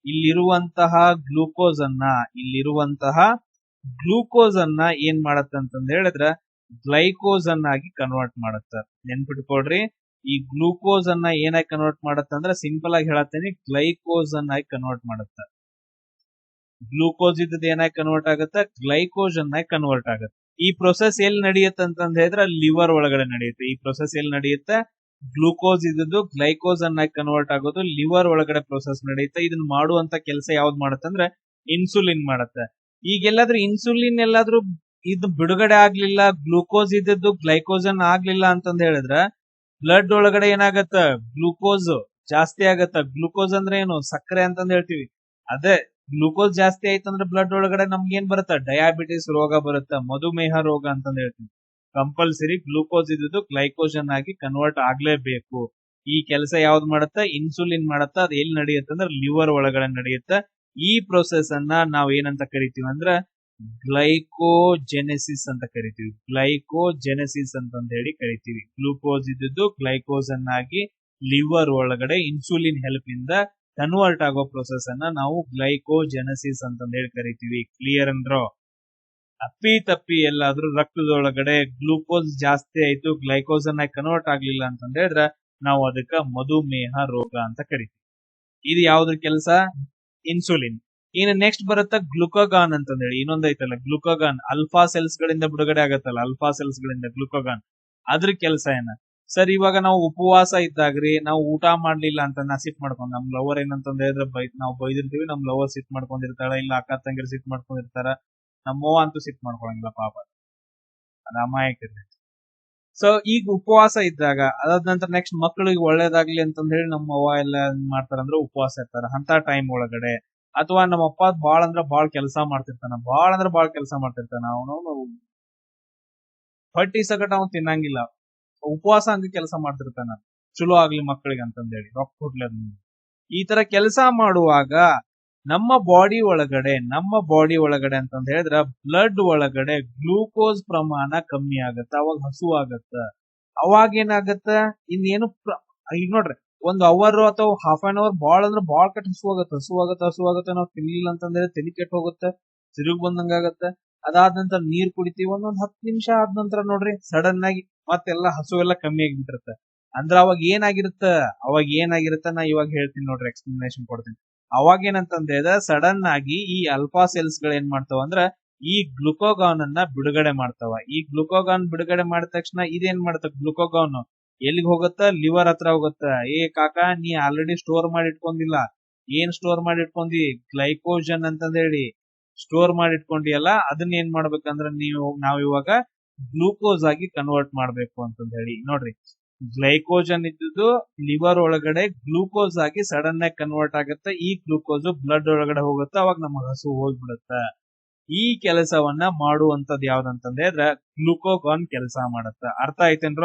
ಇಲ್ಲಿರುವಂತಹ ಗ್ಲೂಕೋಸ್ ಅನ್ನ ಏನ್ ಮಾಡತ್ತ ಅಂತಂದ್ ಹೇಳಿದ್ರೆ ಗ್ಲೈಕೋಸ್ ಅನ್ನಾಗಿ ಕನ್ವರ್ಟ್ ಮಾಡತ್ತ. ನೆನ್ಪಿಟ್ಕೊಳ್ರಿ, ಈ ಗ್ಲೂಕೋಸ್ ಅನ್ನ ಏನಾಗಿ ಕನ್ವರ್ಟ್ ಮಾಡತ್ತ ಅಂದ್ರೆ ಸಿಂಪಲ್ ಆಗಿ ಹೇಳತ್ತೇನೆ, ಗ್ಲೈಕೋಸ್ ಅನ್ನಾಗಿ ಕನ್ವರ್ಟ್ ಮಾಡತ್ತ. ಗ್ಲೂಕೋಸ್ ಇದ್ದದ್ ಏನಾಗಿ ಕನ್ವರ್ಟ್ ಆಗತ್ತ? ಗ್ಲೈಕೋಸ್ ಅನ್ನಾಗಿ ಕನ್ವರ್ಟ್ ಆಗತ್ತೆ. ಈ ಪ್ರೊಸೆಸ್ ಎಲ್ಲಿ ನಡೆಯುತ್ತೆ ಅಂತಂದ್ ಹೇಳಿದ್ರೆ ಲಿವರ್ ಒಳಗಡೆ ನಡೆಯುತ್ತೆ. ಈ ಪ್ರೊಸೆಸ್ ಎಲ್ಲಿ ನಡೆಯುತ್ತೆ? ಗ್ಲೂಕೋಸ್ ಇದ್ದದ್ದು ಗ್ಲೈಕೋಸ್ ಅನ್ನಾಗಿ ಕನ್ವರ್ಟ್ ಆಗೋದು ಲಿವರ್ ಒಳಗಡೆ ಪ್ರೊಸೆಸ್ ನಡೆಯುತ್ತೆ. ಇದನ್ನ ಮಾಡುವಂತ ಕೆಲಸ ಯಾವ್ದು ಮಾಡತ್ತಂದ್ರೆ ಇನ್ಸುಲಿನ್ ಮಾಡತ್ತೆ. ಈಗೆಲ್ಲಾದ್ರೂ ಇನ್ಸುಲಿನ್ ಎಲ್ಲಾದ್ರೂ ಇದು ಬಿಡುಗಡೆ ಆಗ್ಲಿಲ್ಲ, ಗ್ಲೂಕೋಸ್ ಇದ್ದದ್ದು ಗ್ಲೈಕೋಸನ್ ಆಗ್ಲಿಲ್ಲ ಅಂತಂದ್ ಹೇಳಿದ್ರೆ ಬ್ಲಡ್ ಒಳಗಡೆ ಏನಾಗತ್ತ? ಗ್ಲೂಕೋಸ್ ಜಾಸ್ತಿ ಆಗತ್ತ. ಗ್ಲೂಕೋಸ್ ಅಂದ್ರೆ ಏನು? ಸಕ್ಕರೆ ಅಂತಂದ್ ಹೇಳ್ತೀವಿ. ಅದೇ ಗ್ಲೂಕೋಸ್ ಜಾಸ್ತಿ ಆಯ್ತಂದ್ರೆ ಬ್ಲಡ್ ಒಳಗಡೆ ನಮ್ಗೆ ಏನ್ ಬರುತ್ತೆ? ಡಯಾಬಿಟಿಸ್ ರೋಗ ಬರುತ್ತೆ, ಮಧುಮೇಹ ರೋಗ ಅಂತಂದ್ ಹೇಳ್ತೀವಿ. ಕಂಪಲ್ಸರಿ ಗ್ಲೂಕೋಸ್ ಇದ್ದು ಗ್ಲೈಕೋಜನ್ ಆಗಿ ಕನ್ವರ್ಟ್ ಆಗ್ಲೇಬೇಕು. ಈ ಕೆಲಸ ಯಾವ್ದು ಮಾಡುತ್ತಾ? ಇನ್ಸುಲಿನ್ ಮಾಡುತ್ತಾ. ಅದು ಎಲ್ಲಿ ನಡೆಯುತ್ತೆ ಅಂದ್ರೆ ಲಿವರ್ ಒಳಗಡೆ ನಡೆಯುತ್ತೆ. ಈ ಪ್ರೊಸೆಸ್ ಅನ್ನ ನಾವ್ ಏನಂತ ಕರಿತೀವಿ ಅಂದ್ರೆ ಗ್ಲೈಕೋಜೆನೆಸಿಸ್ ಅಂತ ಕರಿತೀವಿ. ಗ್ಲೈಕೋಜೆನೆಸಿಸ್ ಅಂತ ಹೇಳಿ ಕರಿತೀವಿ. ಗ್ಲೂಕೋಸ್ ಇದ್ದು ಗ್ಲೈಕೋಸ್ ಅನ್ನಾಗಿ ಲಿವರ್ ಒಳಗಡೆ ಇನ್ಸುಲಿನ್ ಹೆಲ್ಪ್ ಇಂದ ಕನ್ವರ್ಟ್ ಆಗೋ ಪ್ರೊಸೆಸ್ ಅನ್ನ ನಾವು ಗ್ಲೈಕೋಜೆನೆಸಿಸ್ ಅಂತ ಹೇಳಿ ಕರಿತೀವಿ. ಕ್ಲಿಯರ್ ಅಂದ್ರೋ? ತಪ್ಪಿ ಎಲ್ಲಾದ್ರೂ ರಕ್ತದೊಳಗಡೆ ಗ್ಲೂಕೋಸ್ ಜಾಸ್ತಿ ಆಯ್ತು, ಗ್ಲೈಕೋಸನ್ ಆಗಿ ಕನ್ವರ್ಟ್ ಆಗ್ಲಿಲ್ಲ ಅಂತ ಹೇಳಿದ್ರೆ ನಾವು ಅದಕ್ಕ ಮಧುಮೇಹ ರೋಗ ಅಂತ ಕರಿತೀವಿ. ಇದು ಯಾವ್ದ್ರ ಕೆಲಸ? ಇನ್ಸುಲಿನ್. ಇನ್ನು ನೆಕ್ಸ್ಟ್ ಬರುತ್ತ ಗ್ಲುಕೋಗಾನ್ ಅಂತಂದೇಳಿ ಇನ್ನೊಂದ್ ಐತಲ್ಲ ಗ್ಲುಕೋಗಾನ್. ಅಲ್ಫಾ ಸೆಲ್ಸ್ ಗಳಿಂದ ಬಿಡುಗಡೆ ಆಗತ್ತಲ್ಲ, ಅಲ್ಫಾ ಸೆಲ್ಸ್ ಗಳಿಂದ ಗ್ಲುಕೋಗಾನ್. ಅದ್ರ ಕೆಲಸ ಏನ? ಸರ್ ಇವಾಗ ನಾವು ಉಪವಾಸ ಇದ್ದಾಗ್ರಿ, ನಾವು ಊಟ ಮಾಡ್ಲಿಲ್ಲ ಅಂತ ನಾ ಸಿಟ್ ಮಾಡ್ಕೊಂಡ್ ನಮ್ ಲವರ್ ಏನಂತಂದ ಹೇಳಿದ್ರೆ ನಾವು ಬೈದಿರ್ತೀವಿ, ನಮ್ ಲವರ್ ಸಿಟ್ ಮಾಡ್ಕೊಂಡಿರ್ತಾಳ, ಇಲ್ಲ ಅಕ್ಕ ತಂಗಿರ್ ಸಿಟ್ ಮಾಡ್ಕೊಂಡಿರ್ತಾರ, ನಮ್ಮವ್ವ ಅಂತೂ ಸಿಟ್ ಮಾಡ್ಕೊಳಂಗಿಲ್ಲ ಪಾಪ, ಅದ ಅಮಾಯಕ. ಸೊ ಈಗ ಉಪವಾಸ ಇದ್ದಾಗ ಅದಾದ ನಂತರ ನೆಕ್ಸ್ಟ್ ಮಕ್ಕಳಿಗೆ ಒಳ್ಳೇದಾಗ್ಲಿ ಅಂತಂದ ಹೇಳಿ ನಮ್ಮ ಅವ್ವ ಎಲ್ಲ ಮಾಡ್ತಾರಂದ್ರೆ ಉಪವಾಸ ಇರ್ತಾರ. ಅಂತ ಟೈಮ್ ಒಳಗಡೆ ಅಥವಾ ನಮ್ಮ ಅಪ್ಪ ಬಾಳ ಅಂದ್ರ ಬಾಳ್ ಕೆಲಸ ಮಾಡ್ತಿರ್ತಾನ, ಅವನು ಹೊಟ್ಟಿ ಸಗಟ ಅವ್ನು ತಿನ್ನಂಗಿಲ್ಲ, ಉಪವಾಸ ಹಂಗ ಕೆಲಸ ಮಾಡ್ತಿರ್ತಾನ, ಚಲೋ ಆಗ್ಲಿ ಮಕ್ಕಳಿಗೆ ಅಂತಂದೇಳಿ ರೊಕ್ಕ ಕೊಡ್ಲಿ. ಈ ತರ ಕೆಲಸ ಮಾಡುವಾಗ ನಮ್ಮ ಬಾಡಿ ಒಳಗಡೆ ಅಂತಂದ ಹೇಳಿದ್ರ ಬ್ಲಡ್ ಒಳಗಡೆ ಗ್ಲೂಕೋಸ್ ಪ್ರಮಾಣ ಕಮ್ಮಿ ಆಗತ್ತ. ಅವಾಗ ಹಸು ಆಗತ್ತ. ಅವಾಗ ಏನಾಗತ್ತ? ಇನ್ನೇನು ಈಗ ನೋಡ್ರಿ, ಒಂದು ಅವರ್ ಅಥವಾ ಹಾಫ್ ಅನ್ ಅವರ್ ಬಾಳ ಅಂದ್ರೆ ಬಾಳ ಕಟ್ ಹಸು ಆಗತ್ತ. ನಾವು ತಿನ್ಲಿಲ್ಲ ಅಂತಂದ್ರೆ ತಲೆ ಕೆಟ್ಟ ಹೋಗುತ್ತೆ, ತಿರುಗ್ ಬಂದಂಗ ಆಗತ್ತ. ಅದಾದ ನಂತರ ನೀರ್ ಕುಡಿತೀವಿ. ಒಂದೊಂದ್ 10 ನಿಮಿಷ ಆದ ನಂತರ ನೋಡ್ರಿ ಸಡನ್ ಆಗಿ ಮತ್ತೆಲ್ಲ ಹಸು ಎಲ್ಲ ಕಮ್ಮಿ ಆಗಿಬಿಟ್ಟಿರುತ್ತೆ. ಅಂದ್ರ ಅವಾಗ ಏನಾಗಿರುತ್ತ ನಾ ಇವಾಗ ಹೇಳ್ತೀನಿ ನೋಡ್ರಿ, ಎಕ್ಸ್ಪ್ಲನೇಷನ್ ಕೊಡ್ತೀನಿ. ಅವಾಗ ಏನಂತಂದ್ರೆ ಸಡನ್ ಆಗಿ ಈ ಅಲ್ಫಾ ಸೆಲ್ಸ್ ಗಳು ಏನ್ ಮಾಡ್ತಾವ ಅಂದ್ರ ಈ ಗ್ಲುಕೋಗಾನ್ ಅನ್ನ ಬಿಡುಗಡೆ ಮಾಡ್ತಾವ. ಈ ಗ್ಲುಕೋಗಾನ್ ಬಿಡುಗಡೆ ಮಾಡಿದ ತಕ್ಷಣ ಇದೇನ್ ಮಾಡ್ತಾವ? ಗ್ಲುಕೋಗಾನ್ ಎಲ್ಲಿಗೆ ಹೋಗುತ್ತ? ಲಿವರ್ ಹತ್ರ ಹೋಗುತ್ತ. ಏ ಕಾಕಾ, ನೀ ಆಲ್ರೆಡಿ ಸ್ಟೋರ್ ಮಾಡಿ ಇಟ್ಕೊಂಡಿಲ್ಲ. ಏನ್ ಸ್ಟೋರ್ ಮಾಡಿ ಇಟ್ಕೊಂಡಿ? ಗ್ಲೈಕೋಜನ್ ಅಂತಂದೇಳಿ ಸ್ಟೋರ್ ಮಾಡಿ ಇಟ್ಕೊಂಡಿಯಲ್ಲ, ಅದನ್ನ ಏನ್ ಮಾಡ್ಬೇಕಂದ್ರ ನಾವ್ ಇವಾಗ ಗ್ಲೂಕೋಸ್ ಆಗಿ ಕನ್ವರ್ಟ್ ಮಾಡ್ಬೇಕು ಅಂತಂದ ಹೇಳಿ. ನೋಡ್ರಿ, ಗ್ಲೈಕೋಜನ್ ಇದ್ದು ಲಿವರ್ ಒಳಗಡೆ ಗ್ಲೂಕೋಸ್ ಆಗಿ ಸಡನ್ ಆಗಿ ಕನ್ವರ್ಟ್ ಆಗುತ್ತೆ. ಈ ಗ್ಲೂಕೋಸ್ ಬ್ಲಡ್ ಒಳಗಡೆ ಹೋಗುತ್ತೆ. ಅವಾಗ ನಮ್ಮ ಹಸು ಹೋಗ್ಬಿಡುತ್ತ. ಈ ಕೆಲಸವನ್ನ ಮಾಡುವಂತದ್ ಯಾವ್ದಂತಂದ್ರೆ ಗ್ಲುಕೋಗಾನ್ ಕೆಲಸ ಮಾಡತ್ತ. ಅರ್ಥ ಆಯ್ತೇನ್ರ?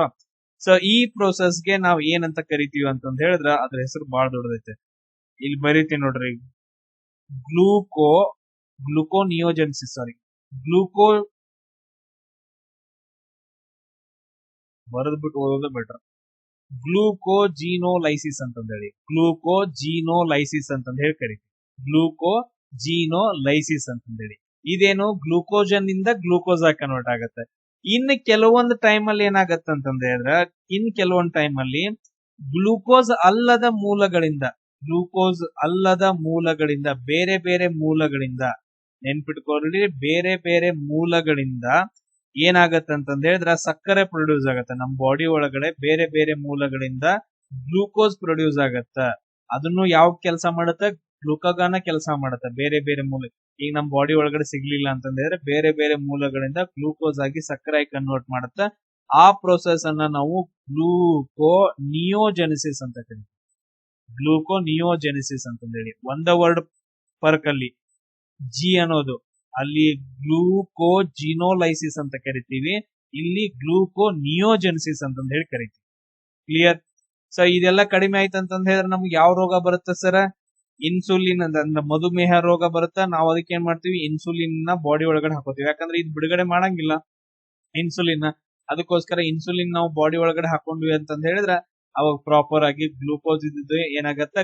ಸೊ ಈ ಪ್ರೋಸೆಸ್ಗೆ ನಾವ್ ಏನಂತ ಕರಿತೀವಿ ಅಂತಂದ ಹೇಳಿದ್ರ ಅದ್ರ ಹೆಸರು ಬಾಳ ದೊಡ್ಡದೈತೆ. ಇಲ್ಲಿ ಬರೀತೀನಿ ನೋಡ್ರಿ, ಗ್ಲೂಕೋನಿಯೋಜೆನ್ಸಿಸ್ ಬರೆದ್ಬಿಟ್ಟು ಓದೋದೇ ಬೆಟರ್. ಗ್ಲೂಕೋಜಿನೋಲೈಸಿಸ್ ಅಂತಂದೇಳಿ ಕರಿತೀವಿ. ಗ್ಲೂಕೋಜಿನೋಲೈಸಿಸ್ ಅಂತಂದೇಳಿ ಇದೇನು? ಗ್ಲೂಕೋಜನ್ ಇಂದ ಗ್ಲೂಕೋಸ್ ಆಗಿ ಕನ್ವರ್ಟ್ ಆಗತ್ತೆ. ಇನ್ನು ಕೆಲವೊಂದು ಟೈಮ್ ಅಲ್ಲಿ ಏನಾಗತ್ತೆ ಅಂತಂದ್ರೆ ಕೆಲವೊಂದು ಟೈಮ್ ಅಲ್ಲಿ ಗ್ಲೂಕೋಸ್ ಅಲ್ಲದ ಮೂಲಗಳಿಂದ ಬೇರೆ ಬೇರೆ ಮೂಲಗಳಿಂದ ನೆನ್ಪಿಟ್ಕೊಳ್ಳಿ, ಬೇರೆ ಬೇರೆ ಮೂಲಗಳಿಂದ ಏನಾಗತ್ತಂತಂದ ಹೇಳಿದ್ರ ಸಕ್ಕರೆ ಪ್ರೊಡ್ಯೂಸ್ ಆಗತ್ತ. ನಮ್ ಬಾಡಿ ಒಳಗಡೆ ಬೇರೆ ಬೇರೆ ಮೂಲಗಳಿಂದ ಗ್ಲೂಕೋಸ್ ಪ್ರೊಡ್ಯೂಸ್ ಆಗತ್ತ. ಅದನ್ನು ಯಾವ ಕೆಲಸ ಮಾಡುತ್ತೆ? ಗ್ಲುಕೋಗಾನ ಕೆಲಸ ಮಾಡುತ್ತೆ. ಬೇರೆ ಬೇರೆ ಮೂಲ, ಈಗ ನಮ್ ಬಾಡಿ ಒಳಗಡೆ ಸಿಗ್ಲಿಲ್ಲ ಅಂತಂದ್ರೆ ಬೇರೆ ಬೇರೆ ಮೂಲಗಳಿಂದ ಗ್ಲೂಕೋಸ್ ಆಗಿ ಸಕ್ಕರೆ ಆಗಿ ಕನ್ವರ್ಟ್ ಮಾಡುತ್ತೆ. ಆ ಪ್ರೊಸೆಸ್ ಅನ್ನ ನಾವು ಗ್ಲೂಕೋನಿಯೋಜೆನಿಸಿಸ್ ಅಂತ ಕರಿತೀವಿ. ಗ್ಲೂಕೋನಿಯೋಜೆನಿಸಿಸ್ ಅಂತಂದೇಳಿ ಒಂದ ವರ್ಡ್ ಫರ್ಕ್ ಅಲ್ಲಿ ಜಿ ಅನ್ನೋದು, ಅಲ್ಲಿ ಗ್ಲೂಕೋಜಿನೋಲೈಸಿಸ್ ಅಂತ ಕರಿತೀವಿ, ಇಲ್ಲಿ ಗ್ಲೂಕೋನಿಯೋಜೆನಿಸಿಸ್ ಅಂತಂದ ಹೇಳಿ ಕರಿತೀವಿ. ಕ್ಲಿಯರ್? ಸೊ ಇದೆಲ್ಲ ಕಡಿಮೆ ಆಯ್ತಂತಂದ ಹೇಳಿದ್ರೆ ನಮ್ಗೆ ಯಾವ ರೋಗ ಬರುತ್ತೆ ಸರ್? ಇನ್ಸುಲಿನ್ ಅಂದ್ರೆ ಮಧುಮೇಹ ರೋಗ ಬರುತ್ತೆ. ನಾವು ಅದಕ್ಕೆ ಏನ್ ಮಾಡ್ತೀವಿ? ಇನ್ಸುಲಿನ್ ನ ಬಾಡಿ ಒಳಗಡೆ ಹಾಕೋತೀವಿ. ಯಾಕಂದ್ರೆ ಇದು ಬಿಡುಗಡೆ ಮಾಡಂಗಿಲ್ಲ ಇನ್ಸುಲಿನ್. ಅದಕ್ಕೋಸ್ಕರ ಇನ್ಸುಲಿನ್ ನಾವು ಬಾಡಿ ಒಳಗಡೆ ಹಾಕೊಂಡ್ವಿ ಅಂತಂದ ಹೇಳಿದ್ರೆ ಅವಾಗ ಪ್ರಾಪರ್ ಆಗಿ ಗ್ಲೂಕೋಸ್ ಇದ್ದು ಏನಾಗತ್ತೆ?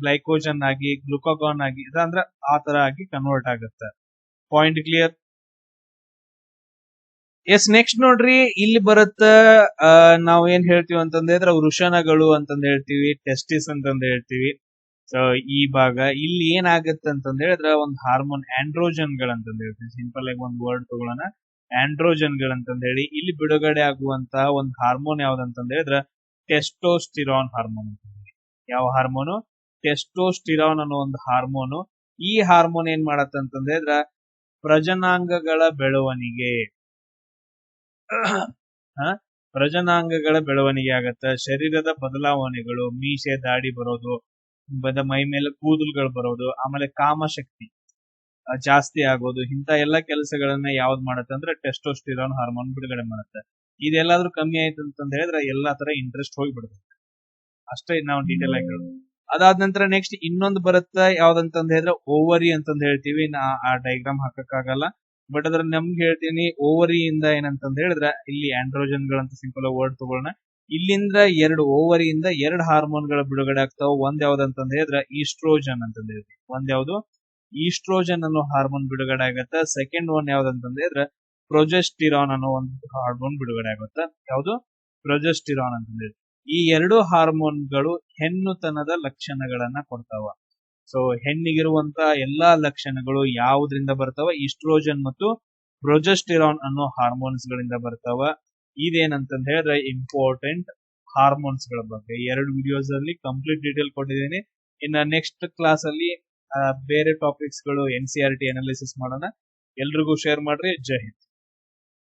ಗ್ಲೈಕೋಜನ್ ಆಗಿ ಗ್ಲುಕೋಗಾನ್ ಆಗಿ ಅಂದ್ರೆ ಆ ತರ ಆಗಿ ಕನ್ವರ್ಟ್ ಆಗುತ್ತೆ. Point clear? ಎಸ್, ನೆಕ್ಸ್ಟ್ ನೋಡ್ರಿ, ಇಲ್ಲಿ ಬರುತ್ತ ನಾವ್ ಏನ್ ಹೇಳ್ತೀವಿ ಅಂತಂದ್ರೆ ವೃಷಣಗಳು ಅಂತಂದ ಹೇಳ್ತೀವಿ, ಟೆಸ್ಟಿಸ್ ಅಂತಂದ ಹೇಳ್ತೀವಿ. ಸೊ ಈ ಭಾಗ ಇಲ್ಲಿ ಏನಾಗತ್ತೆ ಅಂತಂದ ಹೇಳಿದ್ರೆ ಒಂದು ಹಾರ್ಮೋನ್ ಆಂಡ್ರೋಜನ್ ಗಳಂತಂದ ಹೇಳ್ತೀವಿ. ಸಿಂಪಲ್ ಆಗಿ ಒಂದು ವರ್ಡ್ ತಗೊಳ್ಳೋಣ, ಆಂಡ್ರೋಜನ್ ಗಳಂತಂದ ಹೇಳಿ. ಇಲ್ಲಿ ಬಿಡುಗಡೆ ಆಗುವಂತಹ ಒಂದು ಹಾರ್ಮೋನ್ ಯಾವ್ದಂತಂದ ಹೇಳಿದ್ರೆ ಟೆಸ್ಟೋಸ್ಟಿರಾನ್ ಹಾರ್ಮೋನ್ ಅಂತ. ಯಾವ ಹಾರ್ಮೋನು? ಟೆಸ್ಟೋಸ್ಟಿರಾನ್ ಅನ್ನೋ ಒಂದು ಹಾರ್ಮೋನು. ಈ ಹಾರ್ಮೋನ್ ಏನ್ ಮಾಡತ್ತಂತಂದ್ರೆ ಪ್ರಜನಾಂಗಗಳ ಬೆಳವಣಿಗೆ ಆಗತ್ತ. ಶರೀರದ ಬದಲಾವಣೆಗಳು, ಮೀಸೆ ದಾಡಿ ಬರೋದು, ಮೈ ಮೇಲೆ ಕೂದಲುಗಳು ಬರೋದು, ಆಮೇಲೆ ಕಾಮಶಕ್ತಿ ಜಾಸ್ತಿ ಆಗೋದು, ಇಂತ ಎಲ್ಲಾ ಕೆಲಸಗಳನ್ನ ಯಾವ್ದು ಮಾಡತ್ತೆ ಅಂದ್ರೆ ಟೆಸ್ಟೋಸ್ಟಿರಾನ್ ಹಾರ್ಮೋನ್ ಬಿಡುಗಡೆ ಮಾಡುತ್ತೆ. ಇದೆಲ್ಲಾದ್ರೂ ಕಮ್ಮಿ ಆಯ್ತು ಅಂತಂದ ಹೇಳಿದ್ರೆ ಎಲ್ಲಾ ತರ ಇಂಟ್ರೆಸ್ಟ್ ಹೋಗ್ಬಿಡುತ್ತೆ. ಅಷ್ಟೇ ನಾವು ಡೀಟೇಲ್ ಆಗಿ ಹೇಳೋದು. ಅದಾದ ನಂತರ ನೆಕ್ಸ್ಟ್ ಇನ್ನೊಂದು ಬರುತ್ತೆ ಯಾವ್ದಂತಂದ ಹೇಳಿದ್ರೆ ಓವರಿ ಅಂತಂದ್ ಹೇಳ್ತೀವಿ. ಆ ಡೈಗ್ರಾಮ್ ಹಾಕಕ್ಕಾಗಲ್ಲ, ಬಟ್ ಅದ್ರ ನಮ್ಗೆ ಹೇಳ್ತೀನಿ. ಓವರಿ ಇಂದ ಏನಂತಂದ್ ಹೇಳಿದ್ರೆ ಇಲ್ಲಿ ಆಂಡ್ರೋಜನ್ ಗಳಂತ ಸಿಂಪಲ್ ವರ್ಡ್ ತಗೊಳ್ಳೋಣ. ಇಲ್ಲಿಂದ ಓವರಿಯಿಂದ 2 ಹಾರ್ಮೋನ್ ಗಳ ಬಿಡುಗಡೆ ಆಗ್ತಾವ. ಒಂದ್ ಯಾವ್ದಂತಂದ್ ಹೇಳಿದ್ರೆ ಈಸ್ಟ್ರೋಜನ್ ಅಂತಂದ್ ಹೇಳ್ತೀವಿ. ಒಂದ್ ಯಾವ್ದು ಈಸ್ಟ್ರೋಜನ್ ಅನ್ನೋ ಹಾರ್ಮೋನ್ ಬಿಡುಗಡೆ ಆಗತ್ತ. ಸೆಕೆಂಡ್ ಒನ್ ಯಾವ್ದಂತಂದ್ ಹೇಳಿದ್ರೆ ಪ್ರೊಜೆಸ್ಟಿರಾನ್ ಅನ್ನೋ ಒಂದು ಹಾರ್ಮೋನ್ ಬಿಡುಗಡೆ ಆಗುತ್ತೆ. ಯಾವ್ದು ಪ್ರೊಜೆಸ್ಟಿರಾನ್ ಅಂತಂದ್ ಹೇಳಿ. ಈ 2 ಹಾರ್ಮೋನ್ಗಳು ಹೆಣ್ಣುತನದ ಲಕ್ಷಣಗಳನ್ನ ಕೊಡ್ತಾವ. ಸೊ ಹೆಣ್ಣಿಗಿರುವಂತ ಎಲ್ಲಾ ಲಕ್ಷಣಗಳು ಯಾವುದರಿಂದ ಬರ್ತಾವ? ಈಸ್ಟ್ರೋಜನ್ ಮತ್ತು ಪ್ರೊಜೆಸ್ಟಿರಾನ್ ಅನ್ನೋ ಹಾರ್ಮೋನ್ಸ್ ಗಳಿಂದ ಬರ್ತಾವ. ಇದೇನಂತಂದ ಹೇಳಿದ್ರೆ ಇಂಪಾರ್ಟೆಂಟ್ ಹಾರ್ಮೋನ್ಸ್ ಗಳ ಬಗ್ಗೆ 2 ವಿಡಿಯೋಸ್ ಅಲ್ಲಿ ಕಂಪ್ಲೀಟ್ ಡೀಟೇಲ್ ಕೊಟ್ಟಿದ್ದೀನಿ. ಇನ್ನ ನೆಕ್ಸ್ಟ್ ಕ್ಲಾಸ್ ಅಲ್ಲಿ ಬೇರೆ ಟಾಪಿಕ್ಸ್ ಗಳು NCERT ಅನಾಲಿಸಿಸ್ ಮಾಡೋಣ. ಎಲ್ರಿಗೂ ಶೇರ್ ಮಾಡ್ರಿ. ಜೈ ಹಿಂದ್.